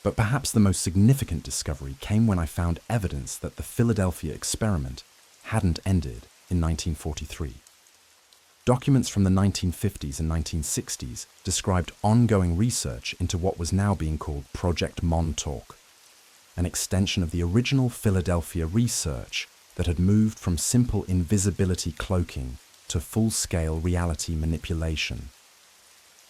S1: But perhaps the most significant discovery came when I found evidence that the Philadelphia experiment hadn't ended in 1943. Documents from the 1950s and 1960s described ongoing research into what was now being called Project Montauk, an extension of the original Philadelphia research that had moved from simple invisibility cloaking to full-scale reality manipulation.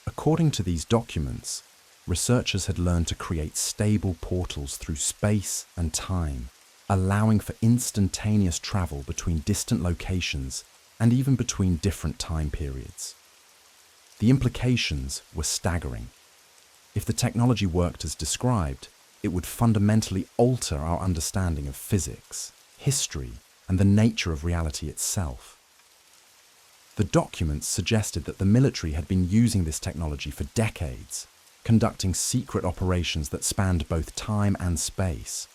S1: According to these documents, researchers had learned to create stable portals through space and time, allowing for instantaneous travel between distant locations and even between different time periods. The implications were staggering. If the technology worked as described, it would fundamentally alter our understanding of physics, history, and the nature of reality itself. The documents suggested that the military had been using this technology for decades, conducting secret operations that spanned both time and space.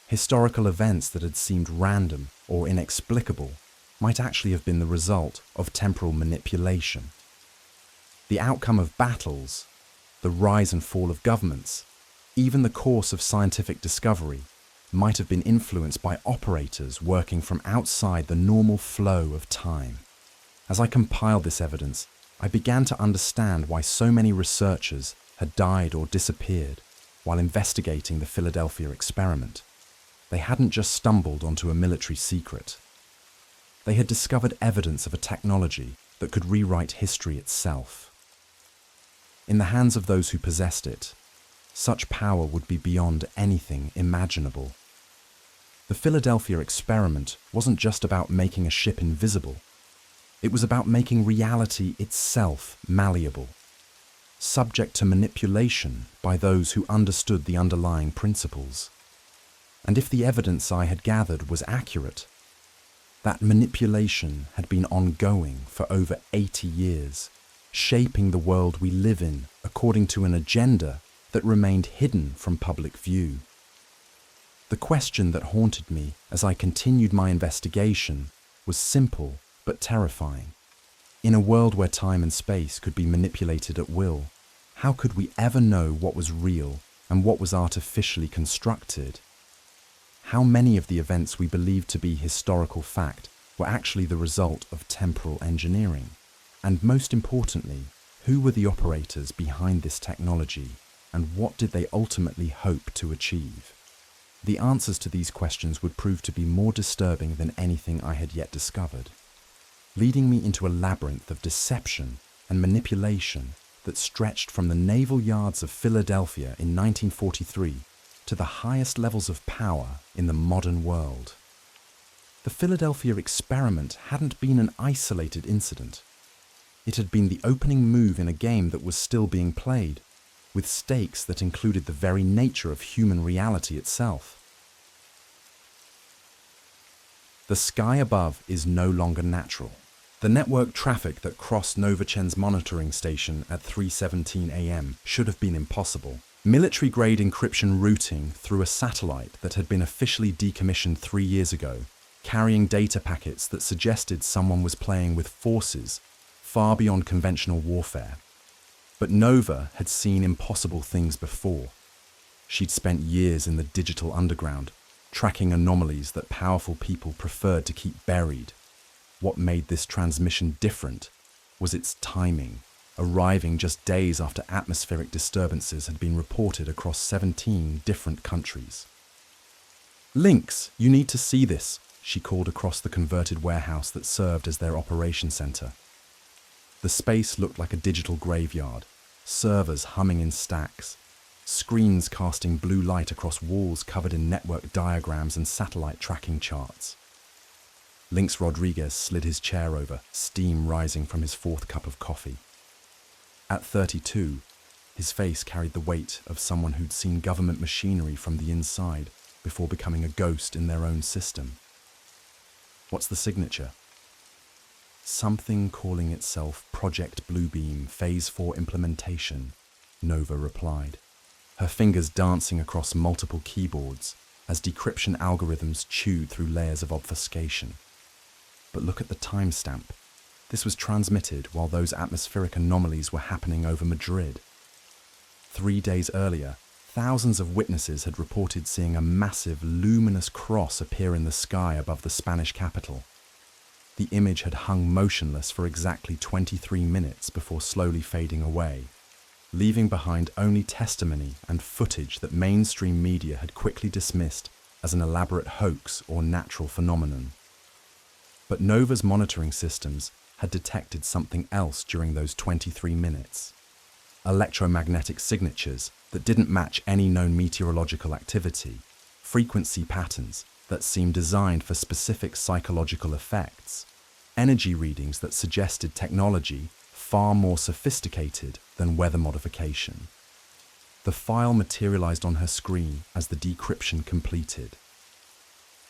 S1: Historical events that had seemed random or inexplicable might actually have been the result of temporal manipulation. The outcome of battles, the rise and fall of governments, even the course of scientific discovery might have been influenced by operators working from outside the normal flow of time. As I compiled this evidence, I began to understand why so many researchers had died or disappeared while investigating the Philadelphia experiment. They hadn't just stumbled onto a military secret. They had discovered evidence of a technology that could rewrite history itself. In the hands of those who possessed it, such power would be beyond anything imaginable. The Philadelphia experiment wasn't just about making a ship invisible. It was about making reality itself malleable, subject to manipulation by those who understood the underlying principles. And if the evidence I had gathered was accurate, that manipulation had been ongoing for over 80 years, shaping the world we live in according to an agenda that remained hidden from public view. The question that haunted me as I continued my investigation was simple but terrifying. In a world where time and space could be manipulated at will, how could we ever know what was real and what was artificially constructed? How many of the events we believed to be historical fact were actually the result of temporal engineering? And most importantly, who were the operators behind this technology, and what did they ultimately hope to achieve? The answers to these questions would prove to be more disturbing than anything I had yet discovered, leading me into a labyrinth of deception and manipulation that stretched from the naval yards of Philadelphia in 1943 to the highest levels of power in the modern world. The Philadelphia experiment hadn't been an isolated incident. It had been the opening move in a game that was still being played, with stakes that included the very nature of human reality itself. The sky above is no longer natural. The network traffic that crossed Novachen's monitoring station at 3:17 a.m. should have been impossible. Military-grade encryption routing through a satellite that had been officially decommissioned 3 years ago, carrying data packets that suggested someone was playing with forces far beyond conventional warfare. But Nova had seen impossible things before. She'd spent years in the digital underground, tracking anomalies that powerful people preferred to keep buried. What made this transmission different was its timing, arriving just days after atmospheric disturbances had been reported across 17 different countries. "Lynx, you need to see this," she called across the converted warehouse that served as their operation center. The space looked like a digital graveyard, servers humming in stacks, screens casting blue light across walls covered in network diagrams and satellite tracking charts. Lynx Rodriguez slid his chair over, steam rising from his fourth cup of coffee. At 32, his face carried the weight of someone who'd seen government machinery from the inside before becoming a ghost in their own system. "What's the signature?" "Something calling itself Project Bluebeam Phase 4 Implementation," Nova replied, her fingers dancing across multiple keyboards as decryption algorithms chewed through layers of obfuscation. But look at the timestamp. This was transmitted while those atmospheric anomalies were happening over Madrid. 3 days earlier, thousands of witnesses had reported seeing a massive, luminous cross appear in the sky above the Spanish capital. The image had hung motionless for exactly 23 minutes before slowly fading away, leaving behind only testimony and footage that mainstream media had quickly dismissed as an elaborate hoax or natural phenomenon. But Nova's monitoring systems had detected something else during those 23 minutes. Electromagnetic signatures that didn't match any known meteorological activity, frequency patterns that seemed designed for specific psychological effects, energy readings that suggested technology far more sophisticated than weather modification. The file materialized on her screen as the decryption completed.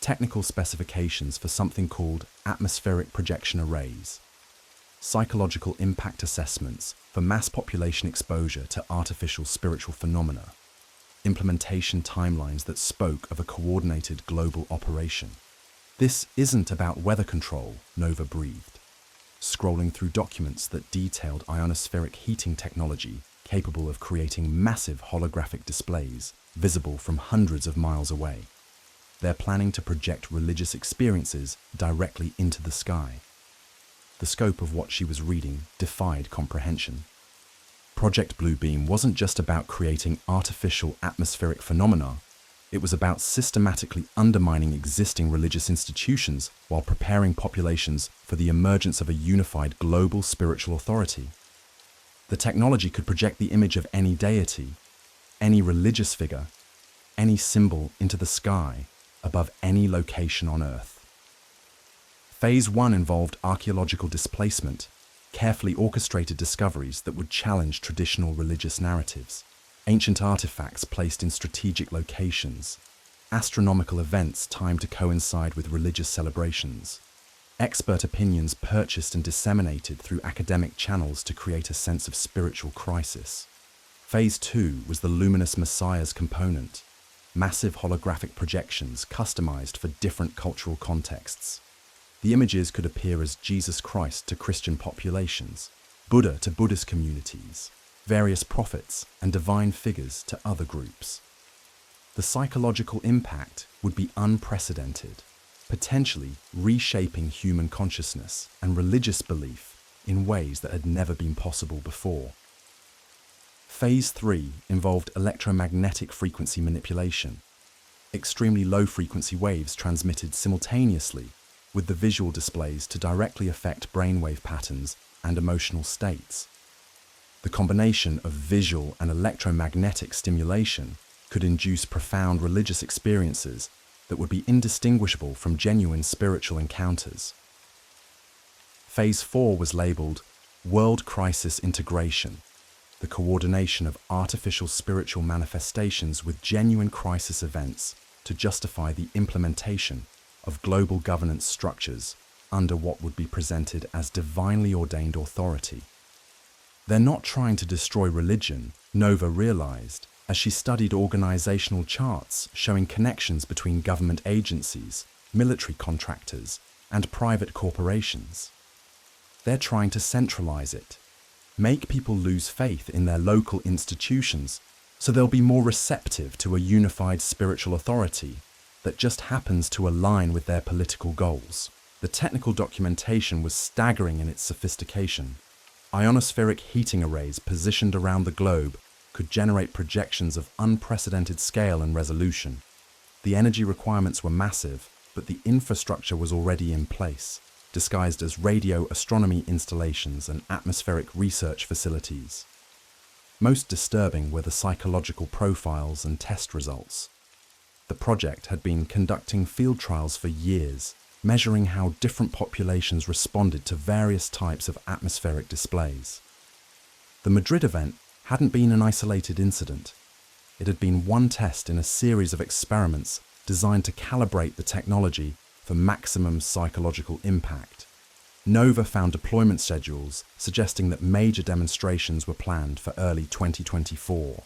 S1: Technical specifications for something called atmospheric projection arrays, psychological impact assessments for mass population exposure to artificial spiritual phenomena, implementation timelines that spoke of a coordinated global operation. "This isn't about weather control," Nova breathed, scrolling through documents that detailed ionospheric heating technology capable of creating massive holographic displays visible from hundreds of miles away. They're planning to project religious experiences directly into the sky. The scope of what she was reading defied comprehension. Project Bluebeam wasn't just about creating artificial atmospheric phenomena. It was about systematically undermining existing religious institutions while preparing populations for the emergence of a unified global spiritual authority. The technology could project the image of any deity, any religious figure, any symbol into the sky above any location on Earth. Phase 1 involved archaeological displacement, carefully orchestrated discoveries that would challenge traditional religious narratives, ancient artifacts placed in strategic locations, astronomical events timed to coincide with religious celebrations, expert opinions purchased and disseminated through academic channels to create a sense of spiritual crisis. Phase 2 was the luminous messiahs component, massive holographic projections customized for different cultural contexts. The images could appear as Jesus Christ to Christian populations, Buddha to Buddhist communities, various prophets and divine figures to other groups. The psychological impact would be unprecedented, potentially reshaping human consciousness and religious belief in ways that had never been possible before. Phase 3 involved electromagnetic frequency manipulation, extremely low-frequency waves transmitted simultaneously with the visual displays to directly affect brainwave patterns and emotional states. The combination of visual and electromagnetic stimulation could induce profound religious experiences that would be indistinguishable from genuine spiritual encounters. Phase 4 was labeled World Crisis Integration, the coordination of artificial spiritual manifestations with genuine crisis events to justify the implementation of global governance structures under what would be presented as divinely ordained authority. They're not trying to destroy religion, Nova realized, as she studied organizational charts showing connections between government agencies, military contractors, and private corporations. They're trying to centralize it, make people lose faith in their local institutions so they'll be more receptive to a unified spiritual authority that just happens to align with their political goals. The technical documentation was staggering in its sophistication. Ionospheric heating arrays positioned around the globe could generate projections of unprecedented scale and resolution. The energy requirements were massive, but the infrastructure was already in place, disguised as radio astronomy installations and atmospheric research facilities. Most disturbing were the psychological profiles and test results. The project had been conducting field trials for years, measuring how different populations responded to various types of atmospheric displays. The Madrid event hadn't been an isolated incident. It had been one test in a series of experiments designed to calibrate the technology for maximum psychological impact. Nova found deployment schedules suggesting that major demonstrations were planned for early 2024,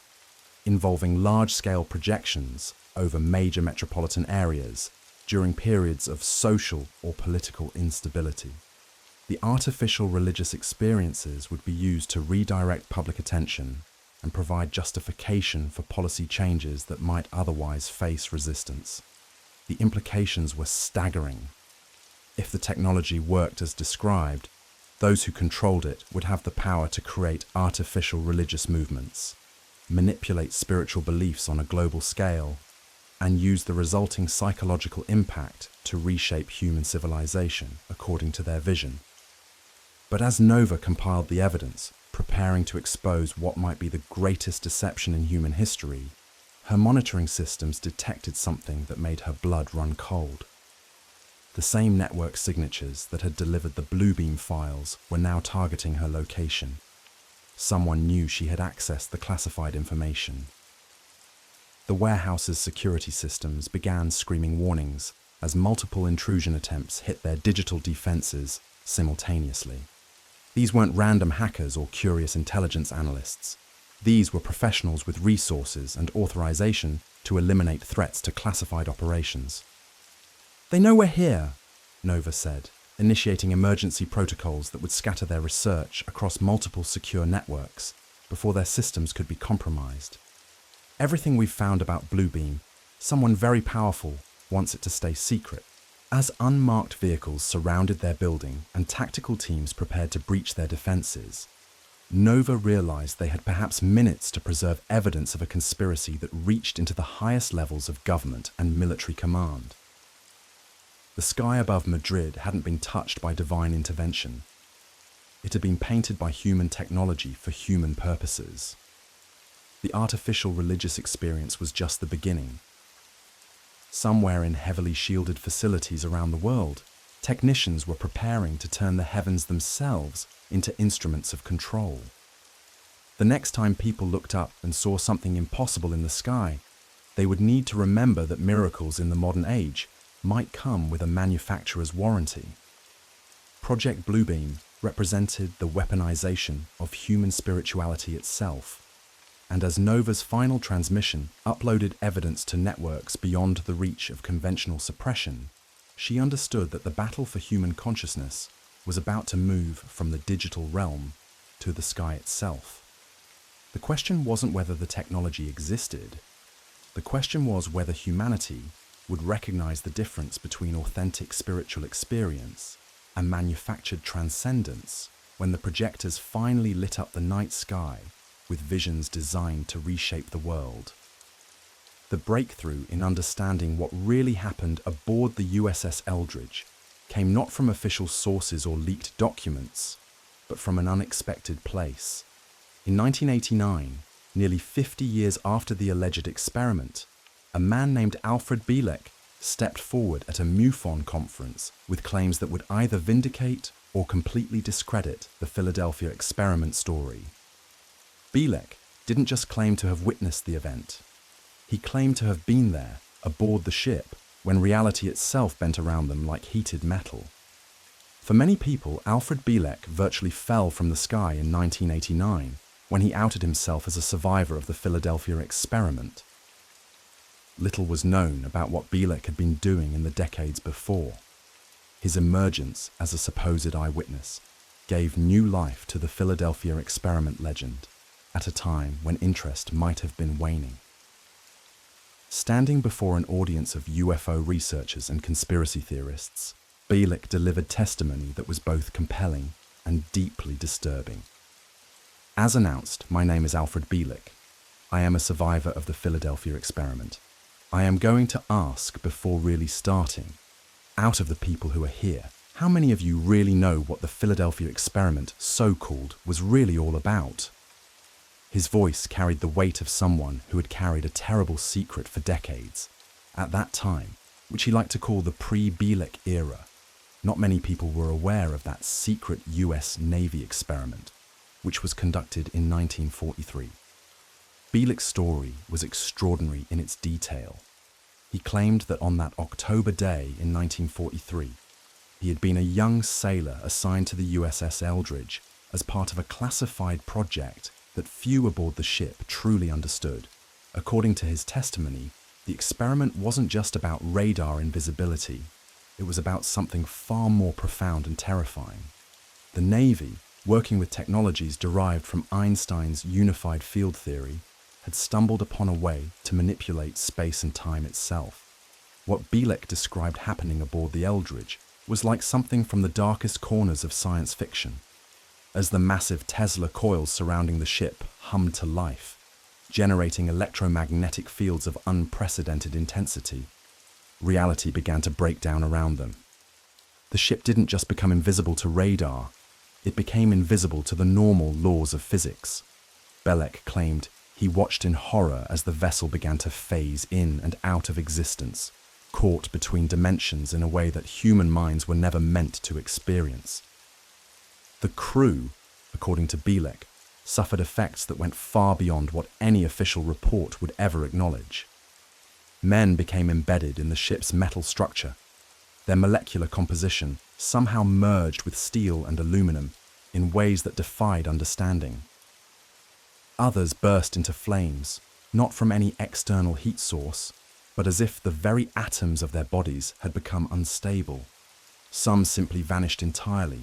S1: involving large-scale projections over major metropolitan areas during periods of social or political instability. The artificial religious experiences would be used to redirect public attention and provide justification for policy changes that might otherwise face resistance. The implications were staggering. If the technology worked as described, those who controlled it would have the power to create artificial religious movements, manipulate spiritual beliefs on a global scale, and use the resulting psychological impact to reshape human civilization according to their vision. But as Nova compiled the evidence, preparing to expose what might be the greatest deception in human history, her monitoring systems detected something that made her blood run cold. The same network signatures that had delivered the Bluebeam files were now targeting her location. Someone knew she had accessed the classified information. The warehouse's security systems began screaming warnings as multiple intrusion attempts hit their digital defenses simultaneously. These weren't random hackers or curious intelligence analysts. These were professionals with resources and authorization to eliminate threats to classified operations. "They know we're here," Nova said, initiating emergency protocols that would scatter their research across multiple secure networks before their systems could be compromised. "Everything we've found about Bluebeam, someone very powerful wants it to stay secret." As unmarked vehicles surrounded their building and tactical teams prepared to breach their defenses, Nova realized they had perhaps minutes to preserve evidence of a conspiracy that reached into the highest levels of government and military command. The sky above Madrid hadn't been touched by divine intervention. It had been painted by human technology for human purposes. The artificial religious experience was just the beginning. Somewhere in heavily shielded facilities around the world, technicians were preparing to turn the heavens themselves into instruments of control. The next time people looked up and saw something impossible in the sky, they would need to remember that miracles in the modern age might come with a manufacturer's warranty. Project Bluebeam represented the weaponization of human spirituality itself, and as Nova's final transmission uploaded evidence to networks beyond the reach of conventional suppression, she understood that the battle for human consciousness was about to move from the digital realm to the sky itself. The question wasn't whether the technology existed. The question was whether humanity would recognize the difference between authentic spiritual experience and manufactured transcendence when the projectors finally lit up the night sky with visions designed to reshape the world. The breakthrough in understanding what really happened aboard the USS Eldridge came not from official sources or leaked documents, but from an unexpected place. In 1989, nearly 50 years after the alleged experiment, a man named Alfred Bielek stepped forward at a MUFON conference with claims that would either vindicate or completely discredit the Philadelphia experiment story. Bielek didn't just claim to have witnessed the event. He claimed to have been there, aboard the ship, when reality itself bent around them like heated metal. For many people, Alfred Bielek virtually fell from the sky in 1989 when he outed himself as a survivor of the Philadelphia experiment. Little was known about what Bielek had been doing in the decades before. His emergence as a supposed eyewitness gave new life to the Philadelphia experiment legend at a time when interest might have been waning. Standing before an audience of UFO researchers and conspiracy theorists, Bielek delivered testimony that was both compelling and deeply disturbing. As announced, my name is Alfred Bielek. I am a survivor of the Philadelphia experiment. I am going to ask before really starting, out of the people who are here, how many of you really know what the Philadelphia experiment, so-called, was really all about? His voice carried the weight of someone who had carried a terrible secret for decades. At that time, which he liked to call the pre-Bielek era, not many people were aware of that secret US Navy experiment, which was conducted in 1943. Bielek's story was extraordinary in its detail. He claimed that on that October day in 1943, he had been a young sailor assigned to the USS Eldridge as part of a classified project that few aboard the ship truly understood. According to his testimony, the experiment wasn't just about radar invisibility. It was about something far more profound and terrifying. The Navy, working with technologies derived from Einstein's unified field theory, had stumbled upon a way to manipulate space and time itself. What Bielek described happening aboard the Eldridge was like something from the darkest corners of science fiction. As the massive Tesla coils surrounding the ship hummed to life, generating electromagnetic fields of unprecedented intensity, reality began to break down around them. The ship didn't just become invisible to radar, it became invisible to the normal laws of physics. Bielek claimed he watched in horror as the vessel began to phase in and out of existence, caught between dimensions in a way that human minds were never meant to experience. The crew, according to Bielek, suffered effects that went far beyond what any official report would ever acknowledge. Men became embedded in the ship's metal structure. Their molecular composition somehow merged with steel and aluminum in ways that defied understanding. Others burst into flames, not from any external heat source, but as if the very atoms of their bodies had become unstable. Some simply vanished entirely,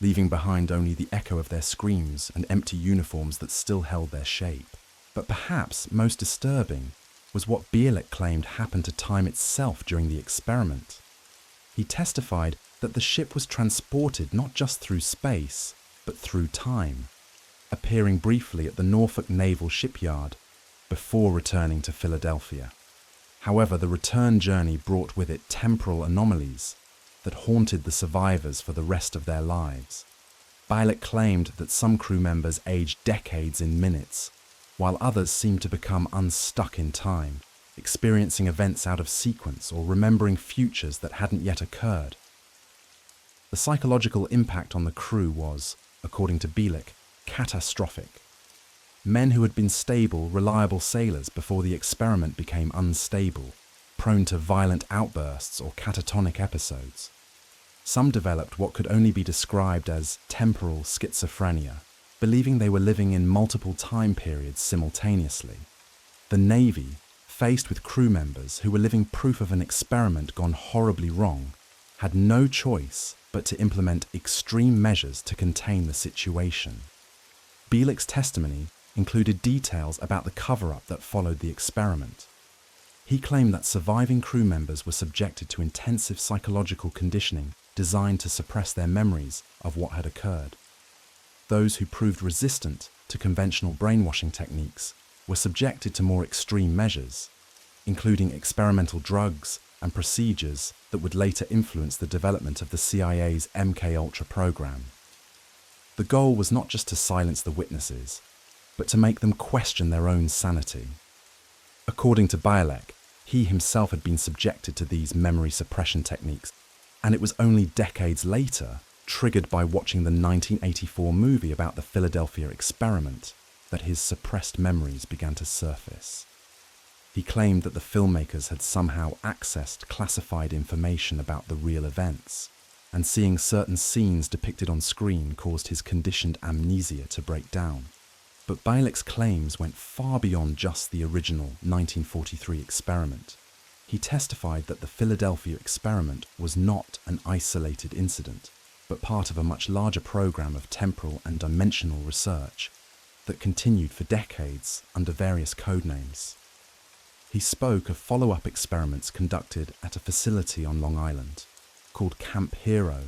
S1: leaving behind only the echo of their screams and empty uniforms that still held their shape. But perhaps most disturbing was what Bielek claimed happened to time itself during the experiment. He testified that the ship was transported not just through space, but through time, appearing briefly at the Norfolk Naval Shipyard before returning to Philadelphia. However, the return journey brought with it temporal anomalies that haunted the survivors for the rest of their lives. Bielek claimed that some crew members aged decades in minutes, while others seemed to become unstuck in time, experiencing events out of sequence or remembering futures that hadn't yet occurred. The psychological impact on the crew was, according to Bielek, catastrophic. Men who had been stable, reliable sailors before the experiment became unstable, prone to violent outbursts or catatonic episodes. Some developed what could only be described as temporal schizophrenia, believing they were living in multiple time periods simultaneously. The Navy, faced with crew members who were living proof of an experiment gone horribly wrong, had no choice but to implement extreme measures to contain the situation. Bielek's testimony included details about the cover-up that followed the experiment. He claimed that surviving crew members were subjected to intensive psychological conditioning designed to suppress their memories of what had occurred. Those who proved resistant to conventional brainwashing techniques were subjected to more extreme measures, including experimental drugs and procedures that would later influence the development of the CIA's MKUltra program. The goal was not just to silence the witnesses, but to make them question their own sanity. According to Bielek, he himself had been subjected to these memory suppression techniques, and it was only decades later, triggered by watching the 1984 movie about the Philadelphia experiment, that his suppressed memories began to surface. He claimed that the filmmakers had somehow accessed classified information about the real events, and seeing certain scenes depicted on screen caused his conditioned amnesia to break down. But Bielek's claims went far beyond just the original 1943 experiment. He testified that the Philadelphia experiment was not an isolated incident, but part of a much larger program of temporal and dimensional research that continued for decades under various codenames. He spoke of follow-up experiments conducted at a facility on Long Island called Camp Hero,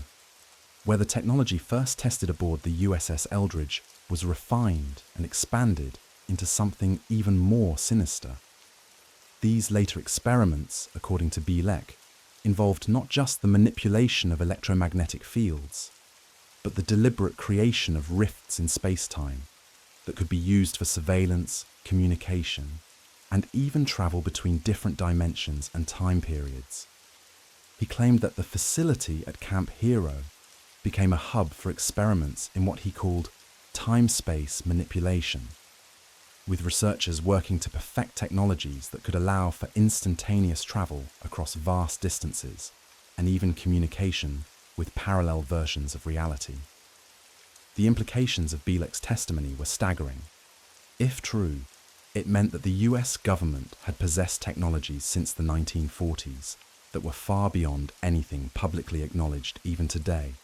S1: where the technology first tested aboard the USS Eldridge was refined and expanded into something even more sinister. These later experiments, according to Bielek, involved not just the manipulation of electromagnetic fields, but the deliberate creation of rifts in space-time that could be used for surveillance, communication, and even travel between different dimensions and time periods. He claimed that the facility at Camp Hero became a hub for experiments in what he called time-space manipulation, with researchers working to perfect technologies that could allow for instantaneous travel across vast distances and even communication with parallel versions of reality. The implications of Bielek's testimony were staggering. If true, it meant that the US government had possessed technologies since the 1940s that were far beyond anything publicly acknowledged even today.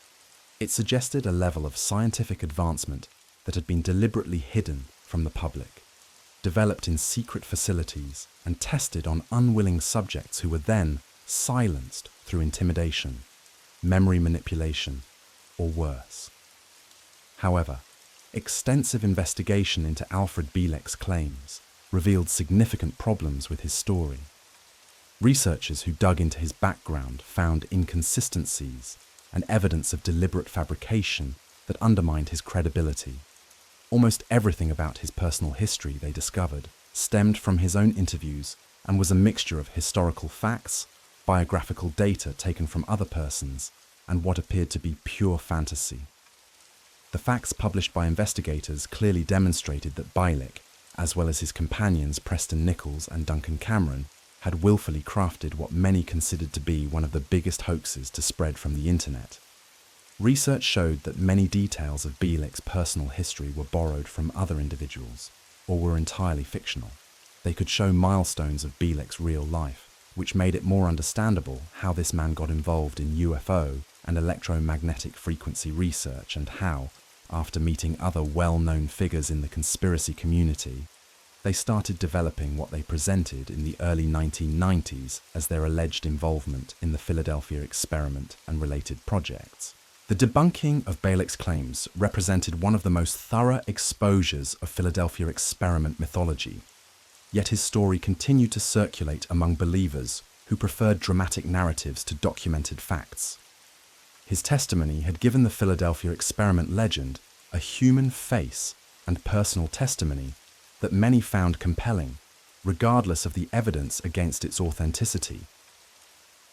S1: It suggested a level of scientific advancement that had been deliberately hidden from the public, developed in secret facilities and tested on unwilling subjects who were then silenced through intimidation, memory manipulation, or worse. However, extensive investigation into Alfred Bielek's claims revealed significant problems with his story. Researchers who dug into his background found inconsistencies and evidence of deliberate fabrication that undermined his credibility. Almost everything about his personal history, they discovered, stemmed from his own interviews and was a mixture of historical facts, biographical data taken from other persons, and what appeared to be pure fantasy. The facts published by investigators clearly demonstrated that Bielek, as well as his companions Preston Nichols and Duncan Cameron, had willfully crafted what many considered to be one of the biggest hoaxes to spread from the internet. Research showed that many details of Bielek's personal history were borrowed from other individuals, or were entirely fictional. They could show milestones of Bielek's real life, which made it more understandable how this man got involved in UFO and electromagnetic frequency research, and how, after meeting other well-known figures in the conspiracy community, they started developing what they presented in the early 1990s as their alleged involvement in the Philadelphia experiment and related projects. The debunking of Bialik's claims represented one of the most thorough exposures of Philadelphia experiment mythology, yet his story continued to circulate among believers who preferred dramatic narratives to documented facts. His testimony had given the Philadelphia experiment legend a human face and personal testimony that many found compelling, regardless of the evidence against its authenticity.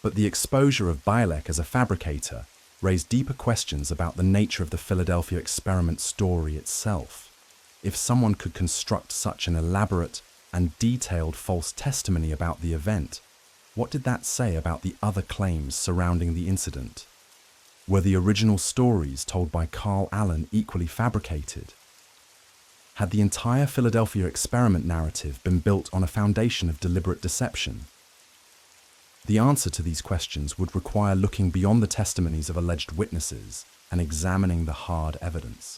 S1: But the exposure of Bialik as a fabricator raised deeper questions about the nature of the Philadelphia experiment story itself. If someone could construct such an elaborate and detailed false testimony about the event, what did that say about the other claims surrounding the incident? Were the original stories told by Carl Allen equally fabricated? Had the entire Philadelphia experiment narrative been built on a foundation of deliberate deception? The answer to these questions would require looking beyond the testimonies of alleged witnesses and examining the hard evidence.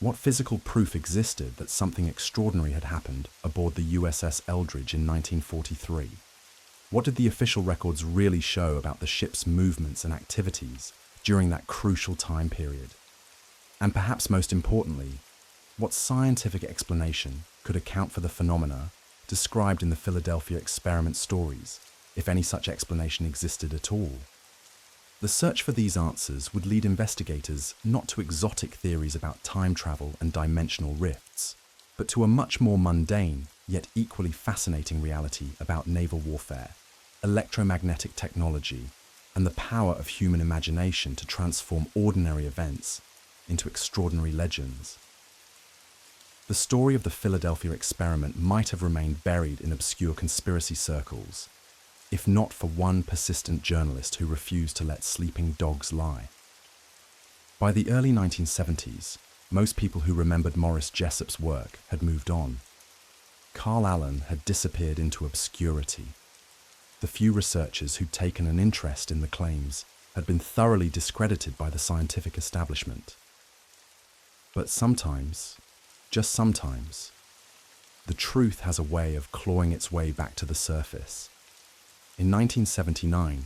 S1: What physical proof existed that something extraordinary had happened aboard the USS Eldridge in 1943? What did the official records really show about the ship's movements and activities during that crucial time period? And perhaps most importantly, what scientific explanation could account for the phenomena described in the Philadelphia experiment stories, if any such explanation existed at all? The search for these answers would lead investigators not to exotic theories about time travel and dimensional rifts, but to a much more mundane, yet equally fascinating reality about naval warfare, electromagnetic technology, and the power of human imagination to transform ordinary events into extraordinary legends. The story of the Philadelphia experiment might have remained buried in obscure conspiracy circles, if not for one persistent journalist who refused to let sleeping dogs lie. By the early 1970s, most people who remembered Morris Jessup's work had moved on. Carl Allen had disappeared into obscurity. The few researchers who'd taken an interest in the claims had been thoroughly discredited by the scientific establishment. But sometimes, just sometimes, the truth has a way of clawing its way back to the surface. In 1979,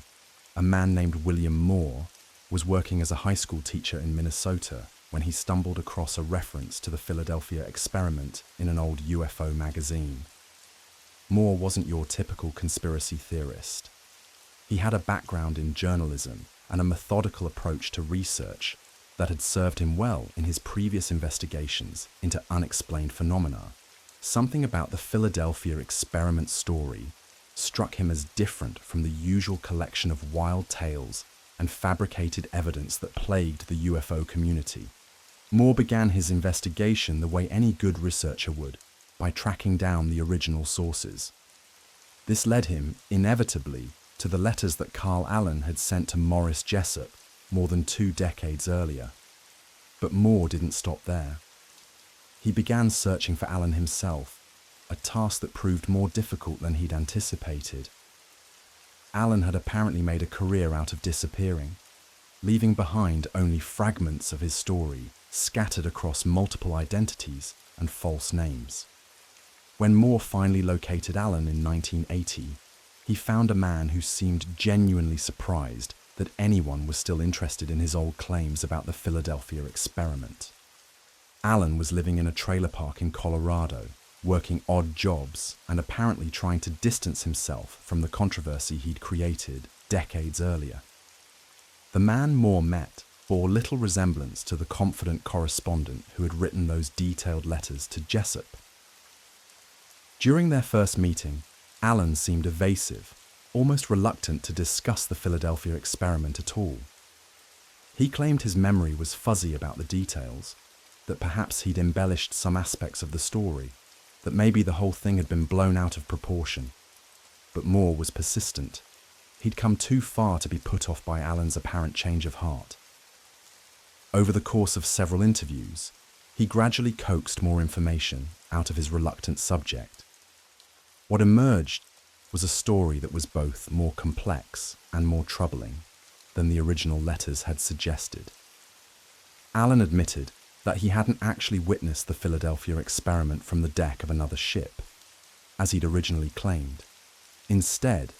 S1: a man named William Moore was working as a high school teacher in Minnesota when he stumbled across a reference to the Philadelphia experiment in an old UFO magazine. Moore wasn't your typical conspiracy theorist. He had a background in journalism and a methodical approach to research that had served him well in his previous investigations into unexplained phenomena. Something about the Philadelphia experiment story struck him as different from the usual collection of wild tales and fabricated evidence that plagued the UFO community. Moore began his investigation the way any good researcher would, by tracking down the original sources. This led him, inevitably, to the letters that Carl Allen had sent to Morris Jessup more than 2 decades earlier. But Moore didn't stop there. He began searching for Allen himself, a task that proved more difficult than he'd anticipated. Allen had apparently made a career out of disappearing, leaving behind only fragments of his story scattered across multiple identities and false names. When Moore finally located Allen in 1980, he found a man who seemed genuinely surprised that anyone was still interested in his old claims about the Philadelphia experiment. Allen was living in a trailer park in Colorado, working odd jobs and apparently trying to distance himself from the controversy he'd created decades earlier. The man Moore met bore little resemblance to the confident correspondent who had written those detailed letters to Jessup. During their first meeting, Allen seemed evasive, almost reluctant to discuss the Philadelphia experiment at all. He claimed his memory was fuzzy about the details, that perhaps he'd embellished some aspects of the story, that maybe the whole thing had been blown out of proportion. But Moore was persistent. He'd come too far to be put off by Allen's apparent change of heart. Over the course of several interviews, he gradually coaxed more information out of his reluctant subject. What emerged was a story that was both more complex and more troubling than the original letters had suggested. Allen admitted that he hadn't actually witnessed the Philadelphia experiment from the deck of another ship. as he'd originally claimed. Instead,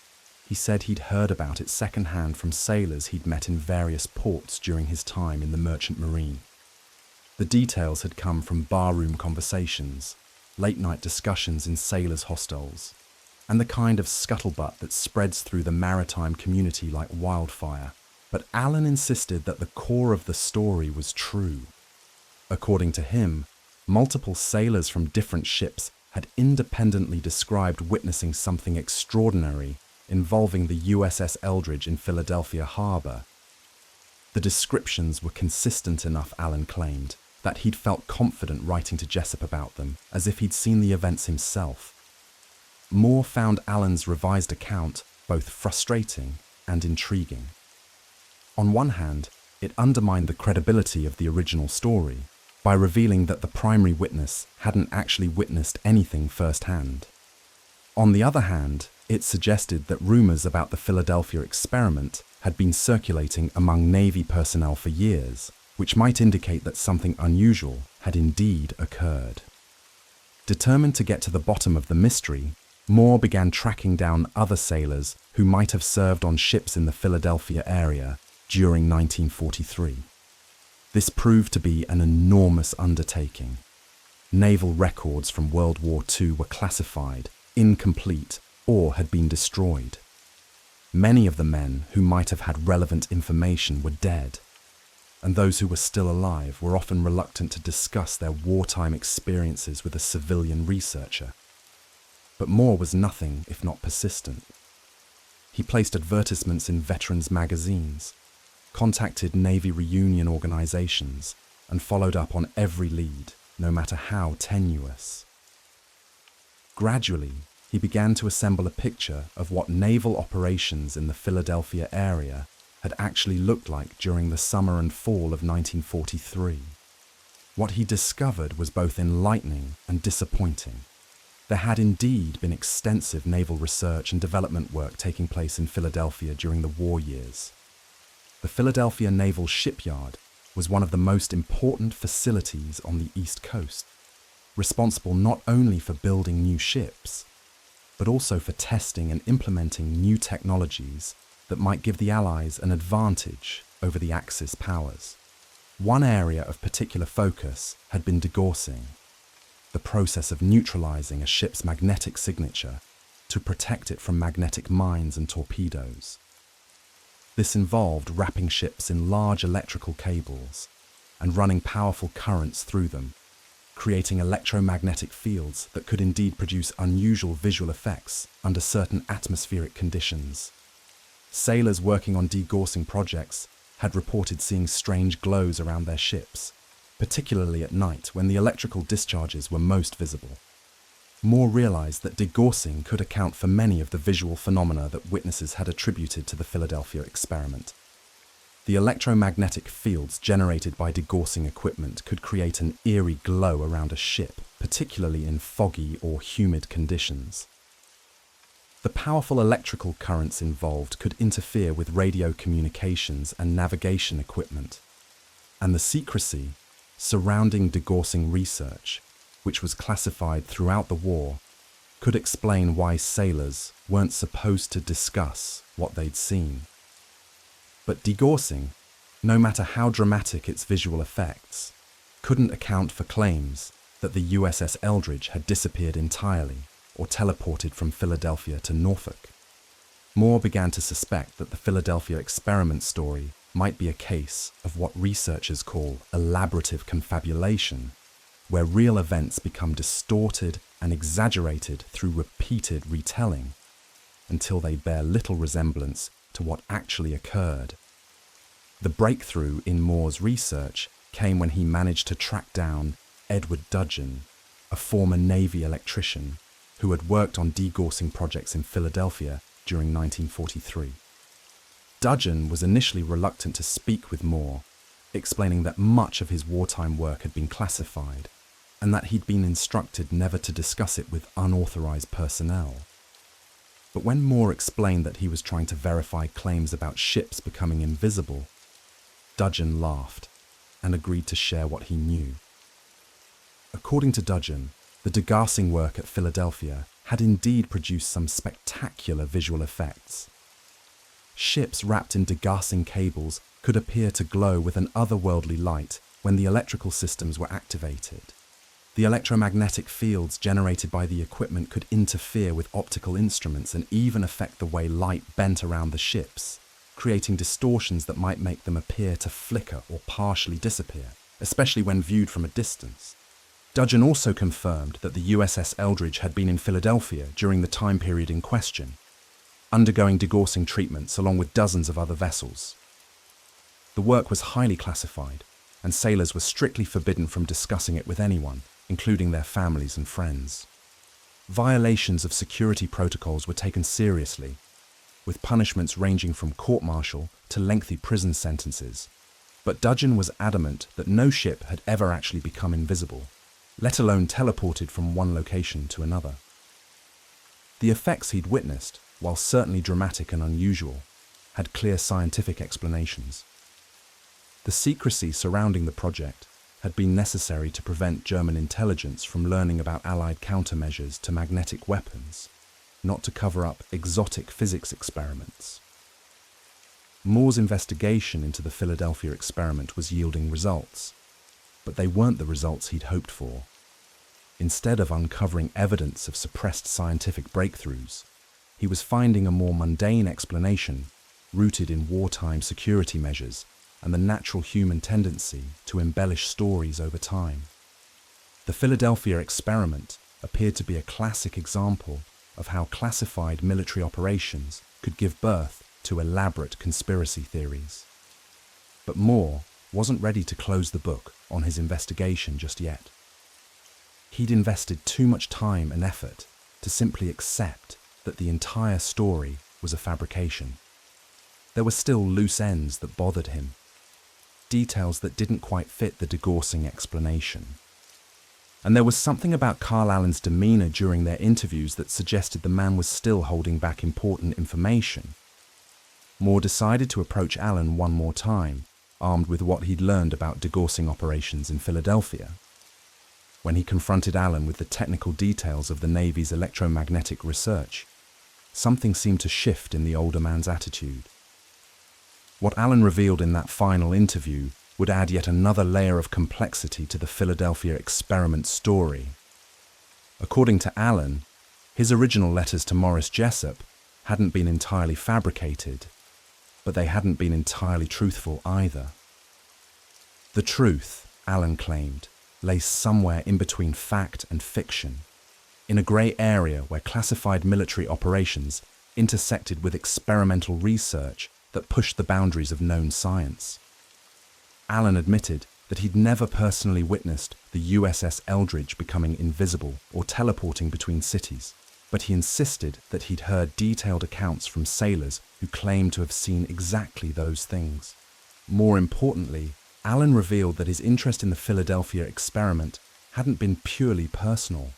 S1: he said he'd heard about it secondhand from sailors he'd met in various ports during his time in the Merchant Marine. The details had come from barroom conversations, late-night discussions in sailors' hostels, and the kind of scuttlebutt that spreads through the maritime community like wildfire. But Alan insisted that the core of the story was true. According to him, multiple sailors from different ships had independently described witnessing something extraordinary involving the USS Eldridge in Philadelphia Harbor. The descriptions were consistent enough, Alan claimed, that he'd felt confident writing to Jessup about them, as if he'd seen the events himself. Moore found Alan's revised account both frustrating and intriguing. On one hand, it undermined the credibility of the original story by revealing that the primary witness hadn't actually witnessed anything firsthand. On the other hand, it suggested that rumors about the Philadelphia experiment had been circulating among Navy personnel for years, which might indicate that something unusual had indeed occurred. Determined to get to the bottom of the mystery, Moore began tracking down other sailors who might have served on ships in the Philadelphia area during 1943. This proved to be an enormous undertaking. Naval records from World War II were classified, incomplete, or had been destroyed. Many of the men who might have had relevant information were dead, and those who were still alive were often reluctant to discuss their wartime experiences with a civilian researcher. But Moore was nothing if not persistent. He placed advertisements in veterans' magazines, contacted Navy reunion organizations, and followed up on every lead, no matter how tenuous. Gradually, he began to assemble a picture of what naval operations in the Philadelphia area had actually looked like during the summer and fall of 1943. What he discovered was both enlightening and disappointing. There had indeed been extensive naval research and development work taking place in Philadelphia during the war years. The Philadelphia Naval Shipyard was one of the most important facilities on the East Coast, responsible not only for building new ships, but also for testing and implementing new technologies that might give the Allies an advantage over the Axis powers. One area of particular focus had been degaussing, the process of neutralizing a ship's magnetic signature to protect it from magnetic mines and torpedoes. This involved wrapping ships in large electrical cables and running powerful currents through them, creating electromagnetic fields that could indeed produce unusual visual effects under certain atmospheric conditions. Sailors working on degaussing projects had reported seeing strange glows around their ships, particularly at night when the electrical discharges were most visible. Moore realized that degaussing could account for many of the visual phenomena that witnesses had attributed to the Philadelphia experiment. The electromagnetic fields generated by degaussing equipment could create an eerie glow around a ship, particularly in foggy or humid conditions. The powerful electrical currents involved could interfere with radio communications and navigation equipment, and the secrecy surrounding degaussing research, which was classified throughout the war, could explain why sailors weren't supposed to discuss what they'd seen. But degaussing, no matter how dramatic its visual effects, couldn't account for claims that the USS Eldridge had disappeared entirely or teleported from Philadelphia to Norfolk. Moore began to suspect that the Philadelphia experiment story might be a case of what researchers call elaborative confabulation, where real events become distorted and exaggerated through repeated retelling until they bear little resemblance to what actually occurred. The breakthrough in Moore's research came when he managed to track down Edward Dudgeon, a former Navy electrician who had worked on degaussing projects in Philadelphia during 1943. Dudgeon was initially reluctant to speak with Moore, explaining that much of his wartime work had been classified and that he'd been instructed never to discuss it with unauthorized personnel. But when Moore explained that he was trying to verify claims about ships becoming invisible, Dudgeon laughed and agreed to share what he knew. According to Dudgeon, the degaussing work at Philadelphia had indeed produced some spectacular visual effects. Ships wrapped in degaussing cables could appear to glow with an otherworldly light when the electrical systems were activated. The electromagnetic fields generated by the equipment could interfere with optical instruments and even affect the way light bent around the ships, creating distortions that might make them appear to flicker or partially disappear, especially when viewed from a distance. Dudgeon also confirmed that the USS Eldridge had been in Philadelphia during the time period in question, undergoing degaussing treatments along with dozens of other vessels. The work was highly classified, and sailors were strictly forbidden from discussing it with anyone, including their families and friends. Violations of security protocols were taken seriously, with punishments ranging from court-martial to lengthy prison sentences. But Dudgeon was adamant that no ship had ever actually become invisible, let alone teleported from one location to another. The effects he'd witnessed, while certainly dramatic and unusual, had clear scientific explanations. The secrecy surrounding the project had been necessary to prevent German intelligence from learning about Allied countermeasures to magnetic weapons, not to cover up exotic physics experiments. Moore's investigation into the Philadelphia experiment was yielding results, but they weren't the results he'd hoped for. Instead of uncovering evidence of suppressed scientific breakthroughs, he was finding a more mundane explanation rooted in wartime security measures and the natural human tendency to embellish stories over time. The Philadelphia experiment appeared to be a classic example of how classified military operations could give birth to elaborate conspiracy theories. But Moore wasn't ready to close the book on his investigation just yet. He'd invested too much time and effort to simply accept that the entire story was a fabrication. There were still loose ends that bothered him, details that didn't quite fit the degaussing explanation. And there was something about Carl Allen's demeanor during their interviews that suggested the man was still holding back important information. Moore decided to approach Allen one more time, armed with what he'd learned about degaussing operations in Philadelphia. When he confronted Allen with the technical details of the Navy's electromagnetic research, something seemed to shift in the older man's attitude. What Allen revealed in that final interview would add yet another layer of complexity to the Philadelphia experiment story. According to Allen, his original letters to Morris Jessup hadn't been entirely fabricated, but they hadn't been entirely truthful either. The truth, Allen claimed, lay somewhere in between fact and fiction, in a grey area where classified military operations intersected with experimental research that pushed the boundaries of known science. Allen admitted that he'd never personally witnessed the USS Eldridge becoming invisible or teleporting between cities, but he insisted that he'd heard detailed accounts from sailors who claimed to have seen exactly those things. More importantly, Allen revealed that his interest in the Philadelphia experiment hadn't been purely personal.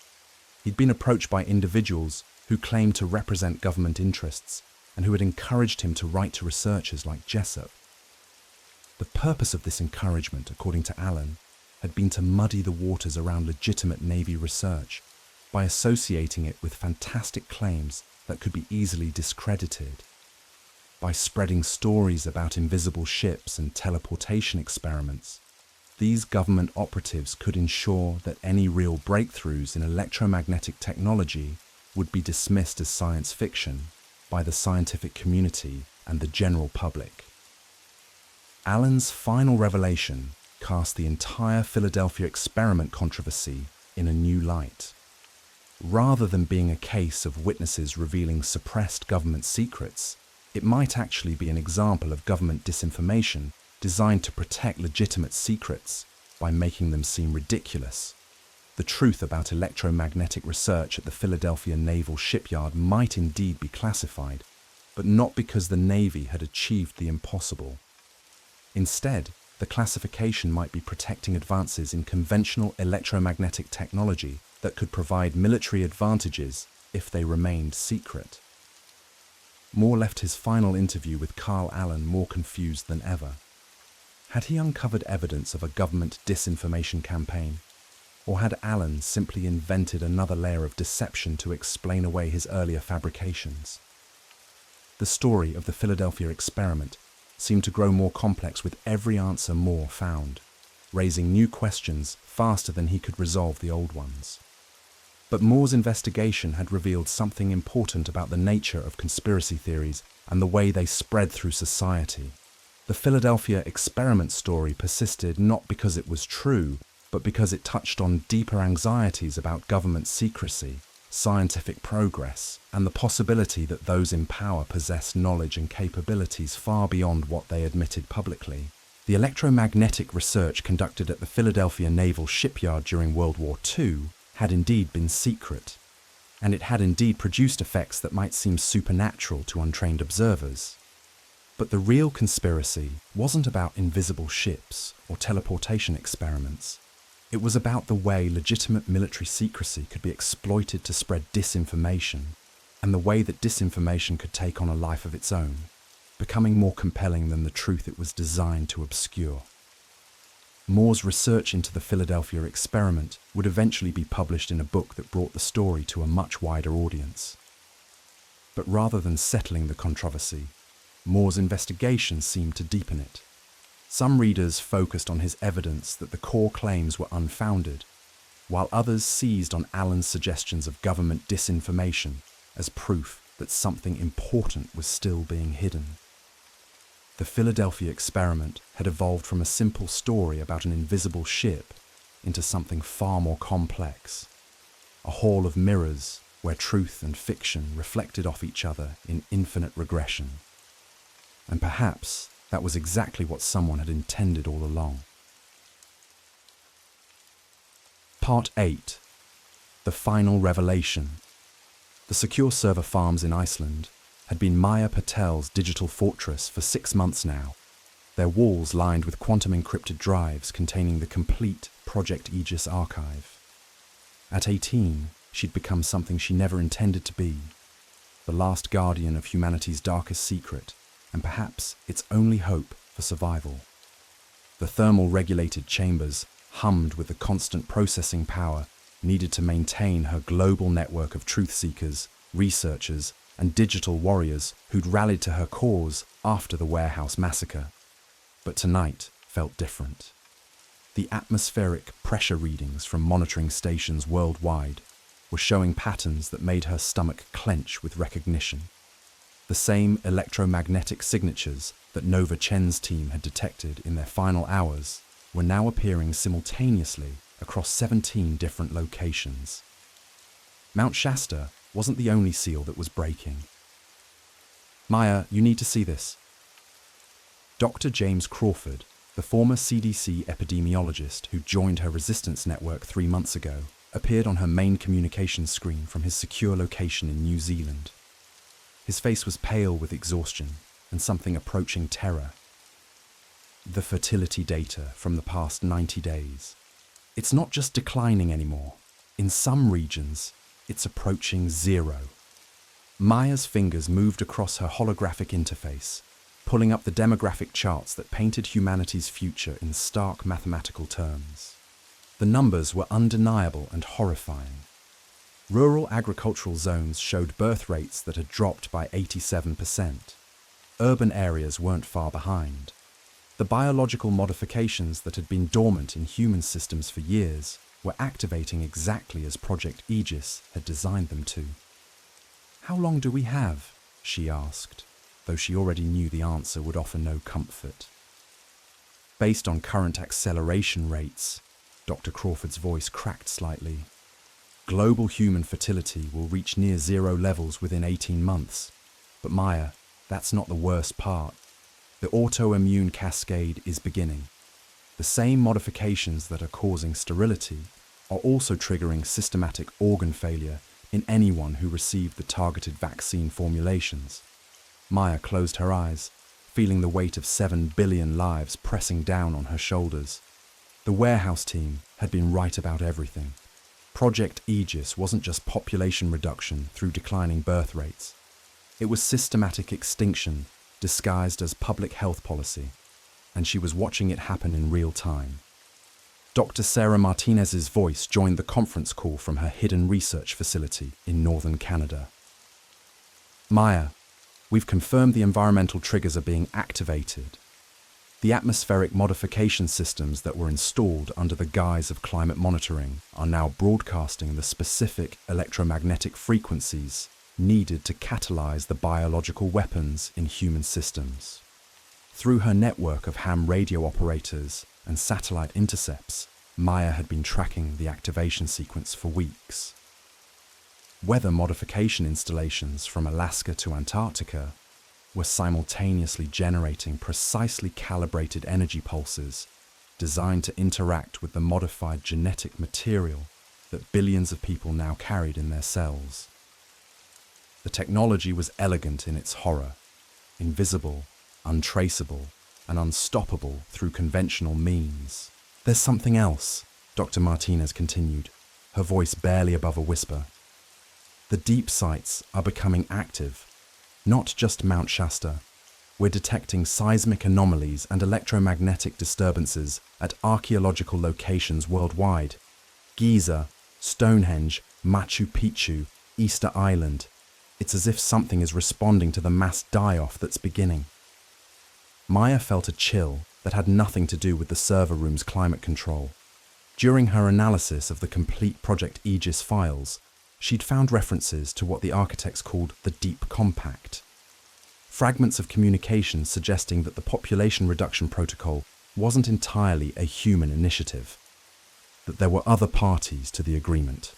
S1: He'd been approached by individuals who claimed to represent government interests and who had encouraged him to write to researchers like Jessup. The purpose of this encouragement, according to Allen, had been to muddy the waters around legitimate Navy research by associating it with fantastic claims that could be easily discredited. By spreading stories about invisible ships and teleportation experiments, these government operatives could ensure that any real breakthroughs in electromagnetic technology would be dismissed as science fiction by the scientific community and the general public. Allen's final revelation cast the entire Philadelphia experiment controversy in a new light. Rather than being a case of witnesses revealing suppressed government secrets, it might actually be an example of government disinformation designed to protect legitimate secrets by making them seem ridiculous. The truth about electromagnetic research at the Philadelphia Naval Shipyard might indeed be classified, but not because the Navy had achieved the impossible. Instead, the classification might be protecting advances in conventional electromagnetic technology that could provide military advantages if they remained secret. Moore left his final interview with Carl Allen more confused than ever. Had he uncovered evidence of a government disinformation campaign? Or had Alan simply invented another layer of deception to explain away his earlier fabrications? The story of the Philadelphia experiment seemed to grow more complex with every answer Moore found, raising new questions faster than he could resolve the old ones. But Moore's investigation had revealed something important about the nature of conspiracy theories and the way they spread through society. The Philadelphia experiment story persisted not because it was true, but because it touched on deeper anxieties about government secrecy, scientific progress, and the possibility that those in power possessed knowledge and capabilities far beyond what they admitted publicly. The electromagnetic research conducted at the Philadelphia Naval Shipyard during World War II had indeed been secret, and it had indeed produced effects that might seem supernatural to untrained observers. But the real conspiracy wasn't about invisible ships or teleportation experiments. It was about the way legitimate military secrecy could be exploited to spread disinformation, and the way that disinformation could take on a life of its own, becoming more compelling than the truth it was designed to obscure. Moore's research into the Philadelphia experiment would eventually be published in a book that brought the story to a much wider audience. But rather than settling the controversy, Moore's investigation seemed to deepen it. Some readers focused on his evidence that the core claims were unfounded, while others seized on Allen's suggestions of government disinformation as proof that something important was still being hidden. The Philadelphia experiment had evolved from a simple story about an invisible ship into something far more complex, a hall of mirrors where truth and fiction reflected off each other in infinite regression. And perhaps that was exactly what someone had intended all along. Part 8. The Final Revelation. The secure server farms in Iceland had been Maya Patel's digital fortress for 6 months now, their walls lined with quantum-encrypted drives containing the complete Project Aegis archive. At 18, she'd become something she never intended to be, the last guardian of humanity's darkest secret, and perhaps its only hope for survival. The thermal-regulated chambers hummed with the constant processing power needed to maintain her global network of truth-seekers, researchers, and digital warriors who'd rallied to her cause after the warehouse massacre. But tonight felt different. The atmospheric pressure readings from monitoring stations worldwide were showing patterns that made her stomach clench with recognition. The same electromagnetic signatures that Nova Chen's team had detected in their final hours were now appearing simultaneously across 17 different locations. Mount Shasta wasn't the only seal that was breaking. Maya, you need to see this. Dr. James Crawford, the former CDC epidemiologist who joined her resistance network 3 months ago, appeared on her main communications screen from his secure location in New Zealand. His face was pale with exhaustion and something approaching terror. The fertility data from the past 90 days. It's not just declining anymore. In some regions, it's approaching 0. Maya's fingers moved across her holographic interface, pulling up the demographic charts that painted humanity's future in stark mathematical terms. The numbers were undeniable and horrifying. Rural agricultural zones showed birth rates that had dropped by 87%. Urban areas weren't far behind. The biological modifications that had been dormant in human systems for years were activating exactly as Project Aegis had designed them to. "How long do we have?" she asked, though she already knew the answer would offer no comfort. "Based on current acceleration rates," Dr. Crawford's voice cracked slightly, "global human fertility will reach near 0 levels within 18 months. But Maya, that's not the worst part. The autoimmune cascade is beginning. The same modifications that are causing sterility are also triggering systematic organ failure in anyone who received the targeted vaccine formulations." Maya closed her eyes, feeling the weight of 7 billion lives pressing down on her shoulders. The warehouse team had been right about everything. Project Aegis wasn't just population reduction through declining birth rates. It was systematic extinction disguised as public health policy, and she was watching it happen in real time. Dr. Sarah Martinez's voice joined the conference call from her hidden research facility in northern Canada. Maya, we've confirmed the environmental triggers are being activated. The atmospheric modification systems that were installed under the guise of climate monitoring are now broadcasting the specific electromagnetic frequencies needed to catalyze the biological weapons in human systems. Through her network of ham radio operators and satellite intercepts, Maya had been tracking the activation sequence for weeks. Weather modification installations from Alaska to Antarctica were simultaneously generating precisely calibrated energy pulses designed to interact with the modified genetic material that billions of people now carried in their cells. The technology was elegant in its horror, invisible, untraceable, and unstoppable through conventional means. There's something else, Dr. Martinez continued, her voice barely above a whisper. The deep sites are becoming active, not just Mount Shasta. We're detecting seismic anomalies and electromagnetic disturbances at archaeological locations worldwide. Giza, Stonehenge, Machu Picchu, Easter Island. It's as if something is responding to the mass die-off that's beginning. Maya felt a chill that had nothing to do with the server room's climate control. During her analysis of the complete Project Aegis files, she'd found references to what the architects called the Deep Compact. Fragments of communication suggesting that the population reduction protocol wasn't entirely a human initiative, that there were other parties to the agreement.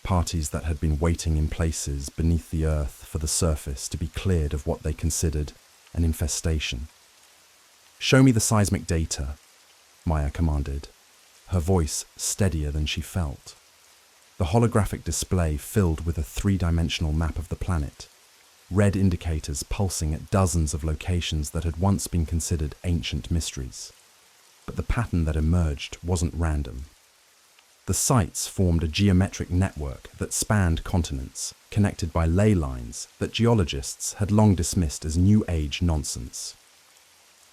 S1: Parties that had been waiting in places beneath the earth for the surface to be cleared of what they considered an infestation. "Show me the seismic data," Maya commanded, her voice steadier than she felt. The holographic display filled with a three-dimensional map of the planet, red indicators pulsing at dozens of locations that had once been considered ancient mysteries. But the pattern that emerged wasn't random. The sites formed a geometric network that spanned continents, connected by ley lines that geologists had long dismissed as New Age nonsense.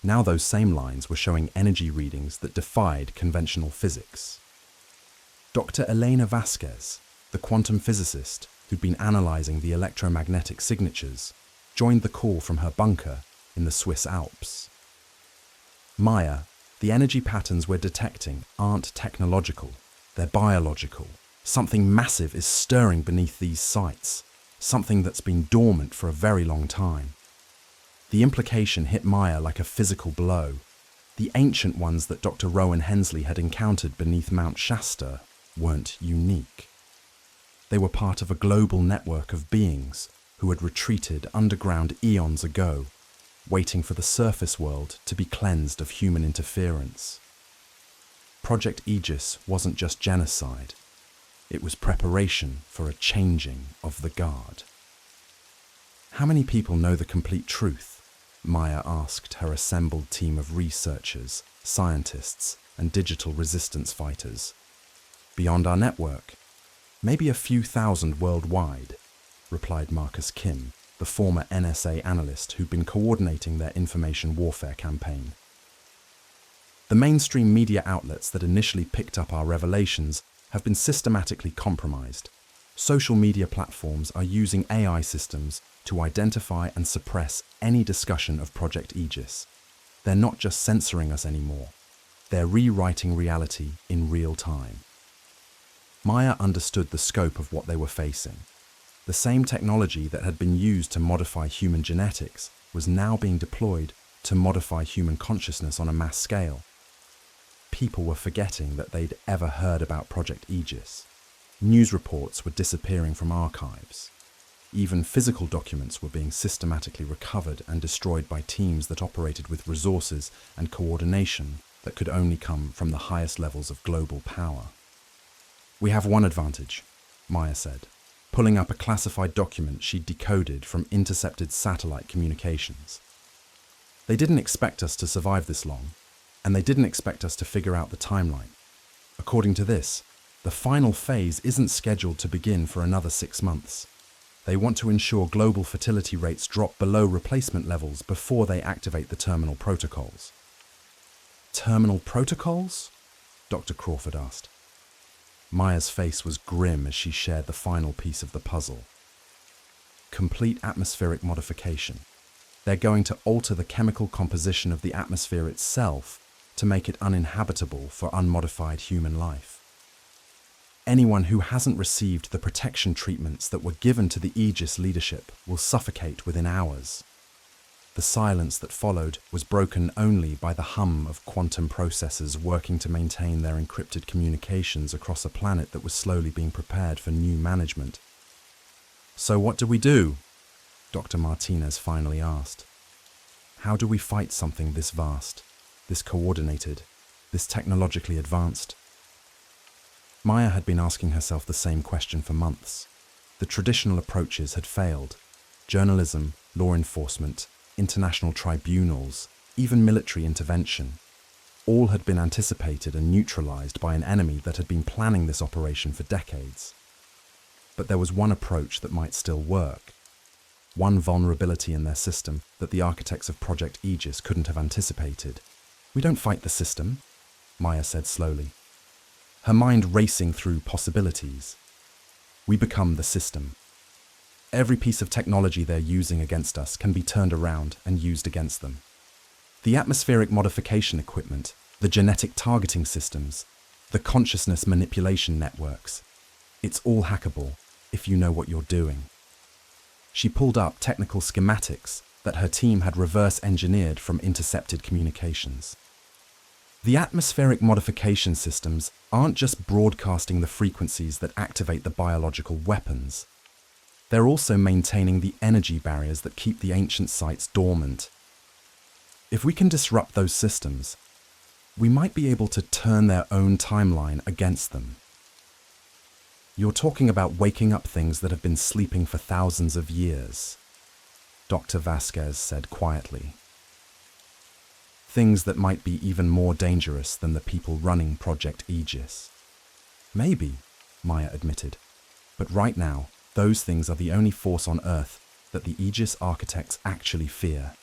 S1: Now those same lines were showing energy readings that defied conventional physics. Dr. Elena Vasquez, the quantum physicist who'd been analyzing the electromagnetic signatures, joined the call from her bunker in the Swiss Alps. "Maya, the energy patterns we're detecting aren't technological. They're biological. Something massive is stirring beneath these sites, something that's been dormant for a very long time." The implication hit Maya like a physical blow. The ancient ones that Dr. Rowan Hensley had encountered beneath Mount Shasta weren't unique. They were part of a global network of beings who had retreated underground eons ago, waiting for the surface world to be cleansed of human interference. Project Aegis wasn't just genocide. It was preparation for a changing of the guard. "How many people know the complete truth?" Maya asked her assembled team of researchers, scientists, and digital resistance fighters. "Beyond our network? Maybe a few thousand worldwide," replied Marcus Kim, the former NSA analyst who'd been coordinating their information warfare campaign. "The mainstream media outlets that initially picked up our revelations have been systematically compromised. Social media platforms are using AI systems to identify and suppress any discussion of Project Aegis. They're not just censoring us anymore. They're rewriting reality in real time." Maya understood the scope of what they were facing. The same technology that had been used to modify human genetics was now being deployed to modify human consciousness on a mass scale. People were forgetting that they'd ever heard about Project Aegis. News reports were disappearing from archives. Even physical documents were being systematically recovered and destroyed by teams that operated with resources and coordination that could only come from the highest levels of global power. "We have one advantage," Maya said, pulling up a classified document she'd decoded from intercepted satellite communications. "They didn't expect us to survive this long, and they didn't expect us to figure out the timeline. According to this, the final phase isn't scheduled to begin for another 6 months. They want to ensure global fertility rates drop below replacement levels before they activate the terminal protocols." "Terminal protocols?" Dr. Crawford asked. Maya's face was grim as she shared the final piece of the puzzle. Complete atmospheric modification. They're going to alter the chemical composition of the atmosphere itself to make it uninhabitable for unmodified human life. Anyone who hasn't received the protection treatments that were given to the Aegis leadership will suffocate within hours. The silence that followed was broken only by the hum of quantum processors working to maintain their encrypted communications across a planet that was slowly being prepared for new management. "So what do we do?" Dr. Martinez finally asked. "How do we fight something this vast, this coordinated, this technologically advanced?" Maya had been asking herself the same question for months. The traditional approaches had failed. Journalism, law enforcement, international tribunals, even military intervention. All had been anticipated and neutralized by an enemy that had been planning this operation for decades. But there was one approach that might still work. One vulnerability in their system that the architects of Project Aegis couldn't have anticipated. "We don't fight the system," Maya said slowly, her mind racing through possibilities. "We become the system. Every piece of technology they're using against us can be turned around and used against them. The atmospheric modification equipment, the genetic targeting systems, the consciousness manipulation networks. It's all hackable if you know what you're doing." She pulled up technical schematics that her team had reverse engineered from intercepted communications. The atmospheric modification systems aren't just broadcasting the frequencies that activate the biological weapons. They're also maintaining the energy barriers that keep the ancient sites dormant. If we can disrupt those systems, we might be able to turn their own timeline against them. "You're talking about waking up things that have been sleeping for thousands of years," Dr. Vasquez said quietly. "Things that might be even more dangerous than the people running Project Aegis." "Maybe," Maya admitted, "but right now, those things are the only force on Earth that the Aegis architects actually fear.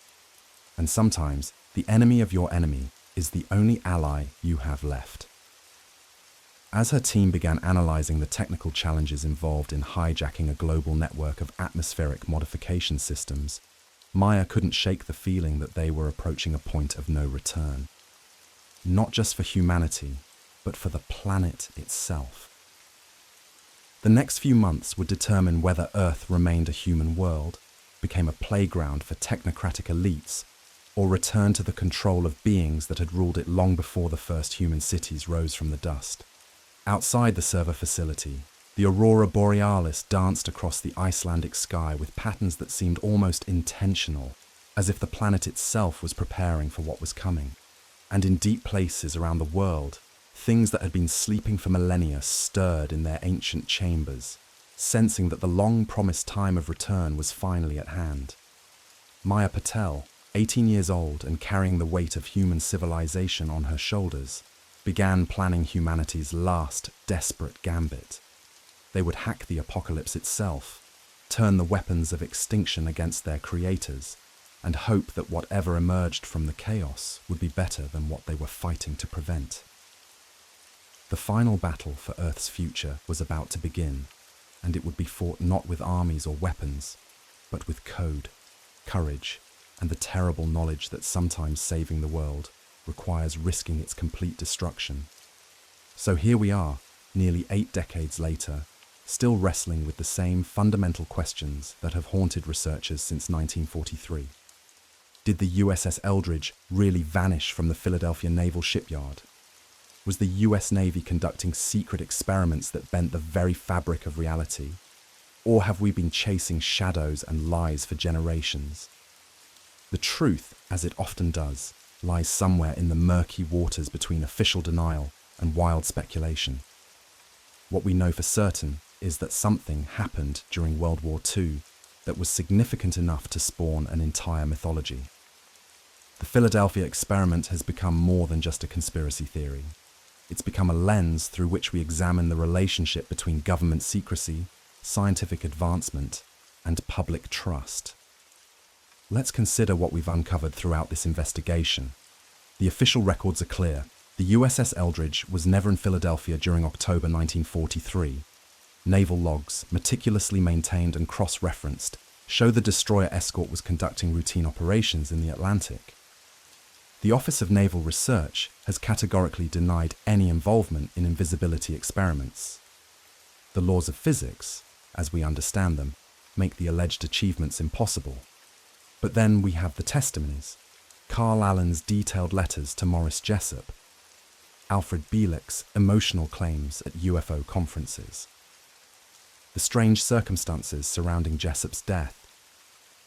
S1: And sometimes, the enemy of your enemy is the only ally you have left." As her team began analyzing the technical challenges involved in hijacking a global network of atmospheric modification systems, Maya couldn't shake the feeling that they were approaching a point of no return. Not just for humanity, but for the planet itself. The next few months would determine whether Earth remained a human world, became a playground for technocratic elites, or returned to the control of beings that had ruled it long before the first human cities rose from the dust. Outside the server facility, the aurora borealis danced across the Icelandic sky with patterns that seemed almost intentional, as if the planet itself was preparing for what was coming. And in deep places around the world, things that had been sleeping for millennia stirred in their ancient chambers, sensing that the long-promised time of return was finally at hand. Maya Patel, 18 years old and carrying the weight of human civilization on her shoulders, began planning humanity's last desperate gambit. They would hack the apocalypse itself, turn the weapons of extinction against their creators, and hope that whatever emerged from the chaos would be better than what they were fighting to prevent. The final battle for Earth's future was about to begin, and it would be fought not with armies or weapons, but with code, courage, and the terrible knowledge that sometimes saving the world requires risking its complete destruction. So here we are, nearly 8 decades later, still wrestling with the same fundamental questions that have haunted researchers since 1943. Did the USS Eldridge really vanish from the Philadelphia Naval Shipyard? Was the US Navy conducting secret experiments that bent the very fabric of reality? Or have we been chasing shadows and lies for generations? The truth, as it often does, lies somewhere in the murky waters between official denial and wild speculation. What we know for certain is that something happened during World War II that was significant enough to spawn an entire mythology. The Philadelphia experiment has become more than just a conspiracy theory. It's become a lens through which we examine the relationship between government secrecy, scientific advancement, and public trust. Let's consider what we've uncovered throughout this investigation. The official records are clear. The USS Eldridge was never in Philadelphia during October 1943. Naval logs, meticulously maintained and cross-referenced, show the destroyer escort was conducting routine operations in the Atlantic. The Office of Naval Research has categorically denied any involvement in invisibility experiments. The laws of physics, as we understand them, make the alleged achievements impossible. But then we have the testimonies, Carl Allen's detailed letters to Morris Jessup, Alfred Bielek's emotional claims at UFO conferences, the strange circumstances surrounding Jessup's death,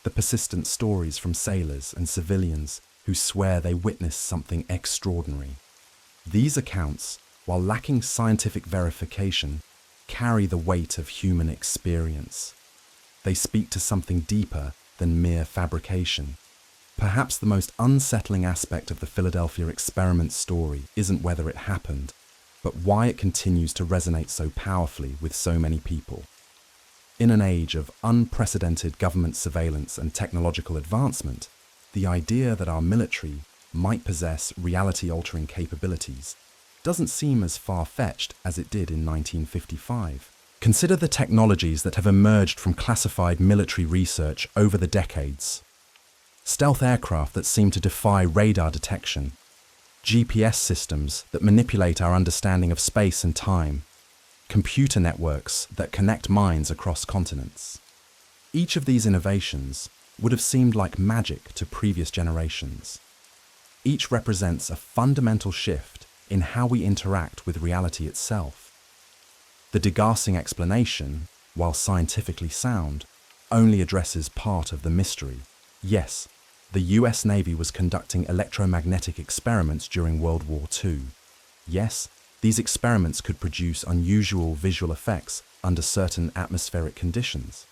S1: the persistent stories from sailors and civilians who swear they witnessed something extraordinary. These accounts, while lacking scientific verification, carry the weight of human experience. They speak to something deeper than mere fabrication. Perhaps the most unsettling aspect of the Philadelphia experiment story isn't whether it happened, but why it continues to resonate so powerfully with so many people. In an age of unprecedented government surveillance and technological advancement, the idea that our military might possess reality-altering capabilities doesn't seem as far-fetched as it did in 1955. Consider the technologies that have emerged from classified military research over the decades. Stealth aircraft that seem to defy radar detection, GPS systems that manipulate our understanding of space and time, computer networks that connect minds across continents. Each of these innovations would have seemed like magic to previous generations. Each represents a fundamental shift in how we interact with reality itself. The degassing explanation, while scientifically sound, only addresses part of the mystery. Yes, the US Navy was conducting electromagnetic experiments during World War II. Yes, these experiments could produce unusual visual effects under certain atmospheric conditions.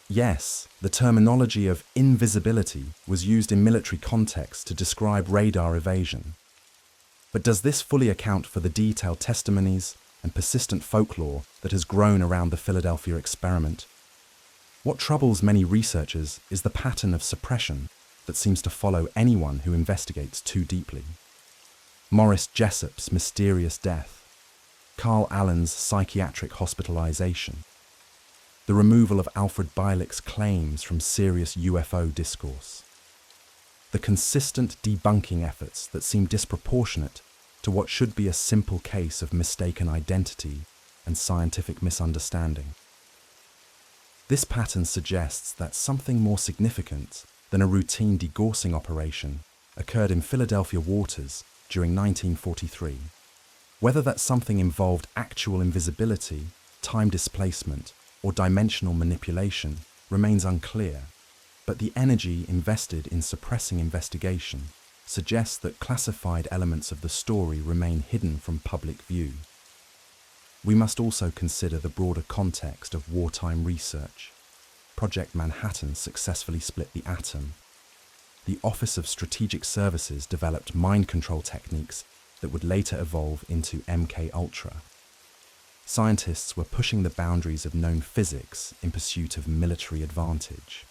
S1: Yes, the terminology of invisibility was used in military context to describe radar evasion. But does this fully account for the detailed testimonies and persistent folklore that has grown around the Philadelphia experiment? What troubles many researchers is the pattern of suppression that seems to follow anyone who investigates too deeply. Morris Jessup's mysterious death, Carl Allen's psychiatric hospitalization, the removal of Alfred Bielek's claims from serious UFO discourse, the consistent debunking efforts that seem disproportionate to what should be a simple case of mistaken identity and scientific misunderstanding. This pattern suggests that something more significant than a routine degaussing operation occurred in Philadelphia waters during 1943. Whether that something involved actual invisibility, time displacement, or dimensional manipulation remains unclear, but the energy invested in suppressing investigation suggests that classified elements of the story remain hidden from public view. We must also consider the broader context of wartime research. Project Manhattan successfully split the atom. The Office of Strategic Services developed mind control techniques that would later evolve into MK-Ultra. Scientists were pushing the boundaries of known physics in pursuit of military advantage.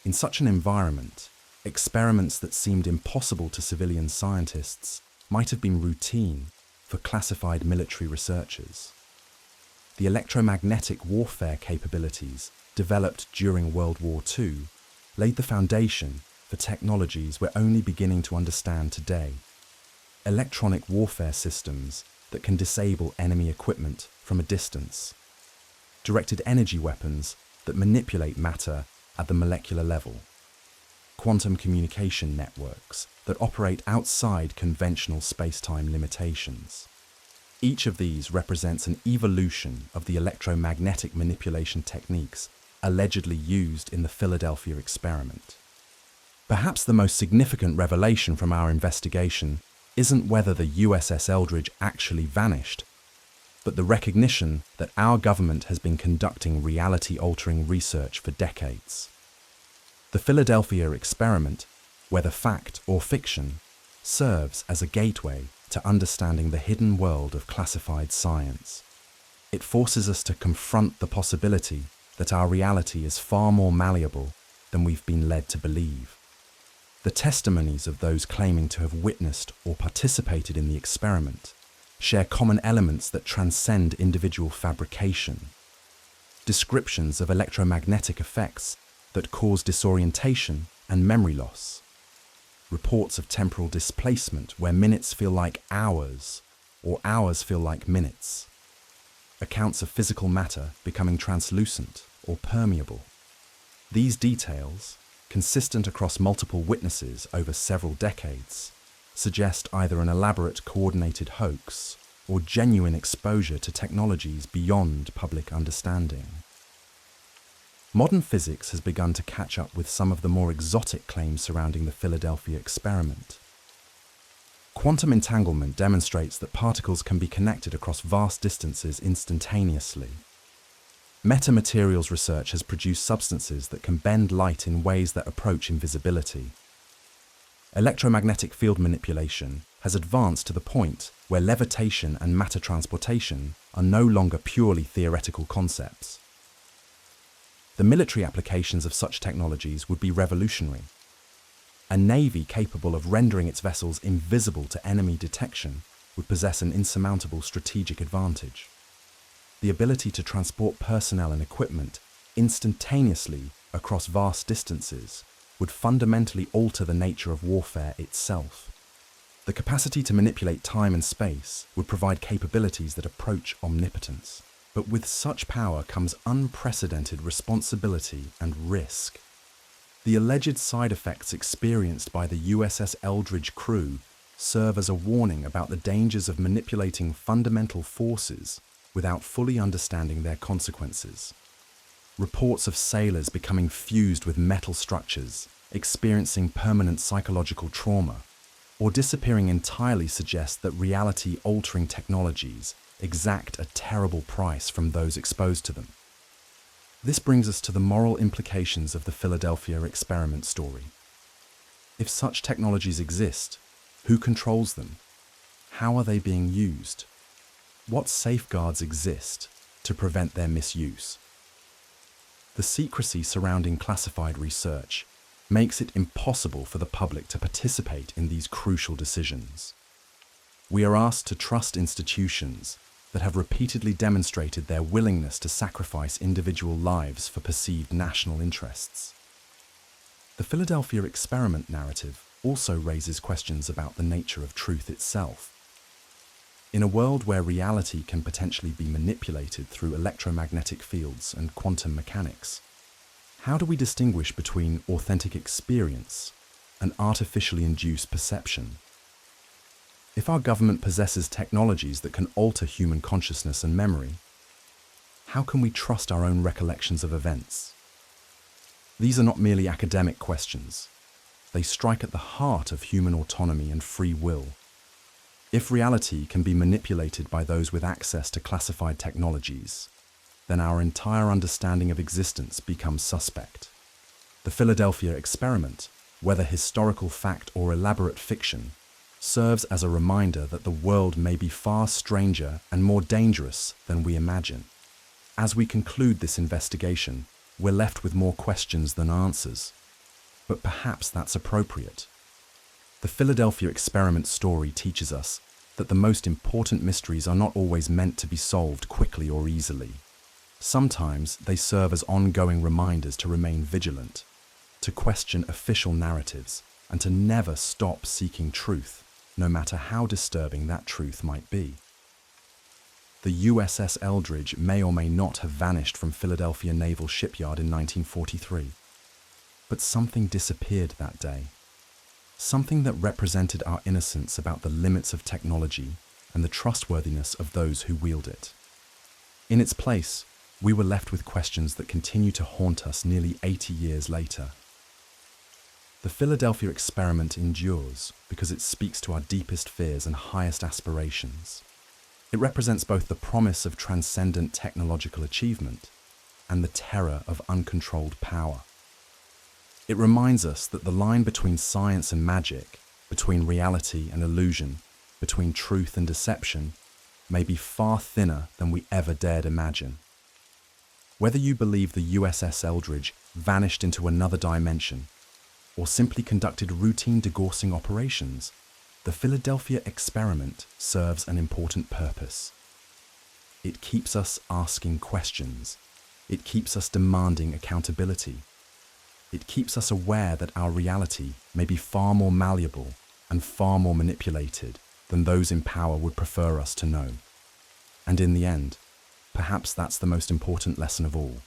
S1: In such an environment, experiments that seemed impossible to civilian scientists might have been routine for classified military researchers. The electromagnetic warfare capabilities developed during World War II laid the foundation for technologies we're only beginning to understand today. Electronic warfare systems that can disable enemy equipment from a distance. Directed energy weapons that manipulate matter at the molecular level. Quantum communication networks that operate outside conventional space-time limitations. Each of these represents an evolution of the electromagnetic manipulation techniques allegedly used in the Philadelphia experiment. Perhaps the most significant revelation from our investigation isn't whether the USS Eldridge actually vanished, but the recognition that our government has been conducting reality-altering research for decades. The Philadelphia experiment, whether fact or fiction, serves as a gateway to understanding the hidden world of classified science. It forces us to confront the possibility that our reality is far more malleable than we've been led to believe. The testimonies of those claiming to have witnessed or participated in the experiment share common elements that transcend individual fabrication. Descriptions of electromagnetic effects that cause disorientation and memory loss. Reports of temporal displacement where minutes feel like hours or hours feel like minutes. Accounts of physical matter becoming translucent or permeable. These details, consistent across multiple witnesses over several decades, suggest either an elaborate coordinated hoax or genuine exposure to technologies beyond public understanding. Modern physics has begun to catch up with some of the more exotic claims surrounding the Philadelphia experiment. Quantum entanglement demonstrates that particles can be connected across vast distances instantaneously. Metamaterials research has produced substances that can bend light in ways that approach invisibility. Electromagnetic field manipulation has advanced to the point where levitation and matter transportation are no longer purely theoretical concepts. The military applications of such technologies would be revolutionary. A navy capable of rendering its vessels invisible to enemy detection would possess an insurmountable strategic advantage. The ability to transport personnel and equipment instantaneously across vast distances would fundamentally alter the nature of warfare itself. The capacity to manipulate time and space would provide capabilities that approach omnipotence. But with such power comes unprecedented responsibility and risk. The alleged side effects experienced by the USS Eldridge crew serve as a warning about the dangers of manipulating fundamental forces without fully understanding their consequences. Reports of sailors becoming fused with metal structures, experiencing permanent psychological trauma, or disappearing entirely suggest that reality-altering technologies exact a terrible price from those exposed to them. This brings us to the moral implications of the Philadelphia experiment story. If such technologies exist, who controls them? How are they being used? What safeguards exist to prevent their misuse? The secrecy surrounding classified research makes it impossible for the public to participate in these crucial decisions. We are asked to trust institutions that have repeatedly demonstrated their willingness to sacrifice individual lives for perceived national interests. The Philadelphia experiment narrative also raises questions about the nature of truth itself. In a world where reality can potentially be manipulated through electromagnetic fields and quantum mechanics, how do we distinguish between authentic experience and artificially induced perception? If our government possesses technologies that can alter human consciousness and memory, how can we trust our own recollections of events? These are not merely academic questions. They strike at the heart of human autonomy and free will. If reality can be manipulated by those with access to classified technologies, then our entire understanding of existence becomes suspect. The Philadelphia experiment, whether historical fact or elaborate fiction, serves as a reminder that the world may be far stranger and more dangerous than we imagine. As we conclude this investigation, we're left with more questions than answers. But perhaps that's appropriate. The Philadelphia experiment story teaches us that the most important mysteries are not always meant to be solved quickly or easily. Sometimes they serve as ongoing reminders to remain vigilant, to question official narratives, and to never stop seeking truth, no matter how disturbing that truth might be. The USS Eldridge may or may not have vanished from Philadelphia Naval Shipyard in 1943. But something disappeared that day. Something that represented our innocence about the limits of technology and the trustworthiness of those who wield it. In its place, we were left with questions that continue to haunt us nearly 80 years later. The Philadelphia experiment endures because it speaks to our deepest fears and highest aspirations. It represents both the promise of transcendent technological achievement and the terror of uncontrolled power. It reminds us that the line between science and magic, between reality and illusion, between truth and deception, may be far thinner than we ever dared imagine. Whether you believe the USS Eldridge vanished into another dimension, or simply conducted routine degaussing operations, the Philadelphia experiment serves an important purpose. It keeps us asking questions. It keeps us demanding accountability. It keeps us aware that our reality may be far more malleable and far more manipulated than those in power would prefer us to know. And in the end, perhaps that's the most important lesson of all.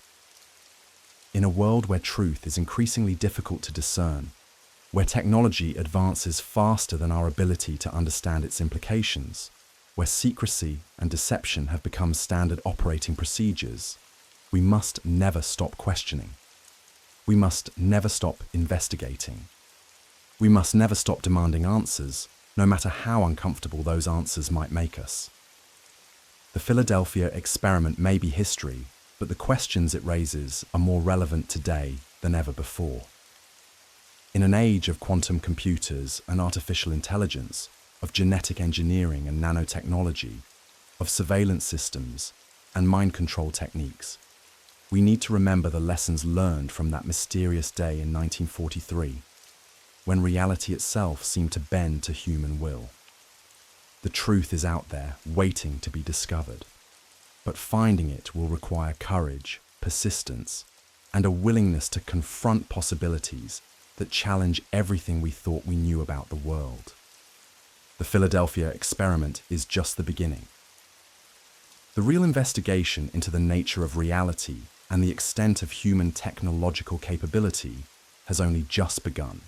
S1: In a world where truth is increasingly difficult to discern, where technology advances faster than our ability to understand its implications, where secrecy and deception have become standard operating procedures, we must never stop questioning. We must never stop investigating. We must never stop demanding answers, no matter how uncomfortable those answers might make us. The Philadelphia experiment may be history, but the questions it raises are more relevant today than ever before. In an age of quantum computers and artificial intelligence, of genetic engineering and nanotechnology, of surveillance systems and mind control techniques, we need to remember the lessons learned from that mysterious day in 1943, when reality itself seemed to bend to human will. The truth is out there, waiting to be discovered. But finding it will require courage, persistence, and a willingness to confront possibilities that challenge everything we thought we knew about the world. The Philadelphia experiment is just the beginning. The real investigation into the nature of reality and the extent of human technological capability has only just begun.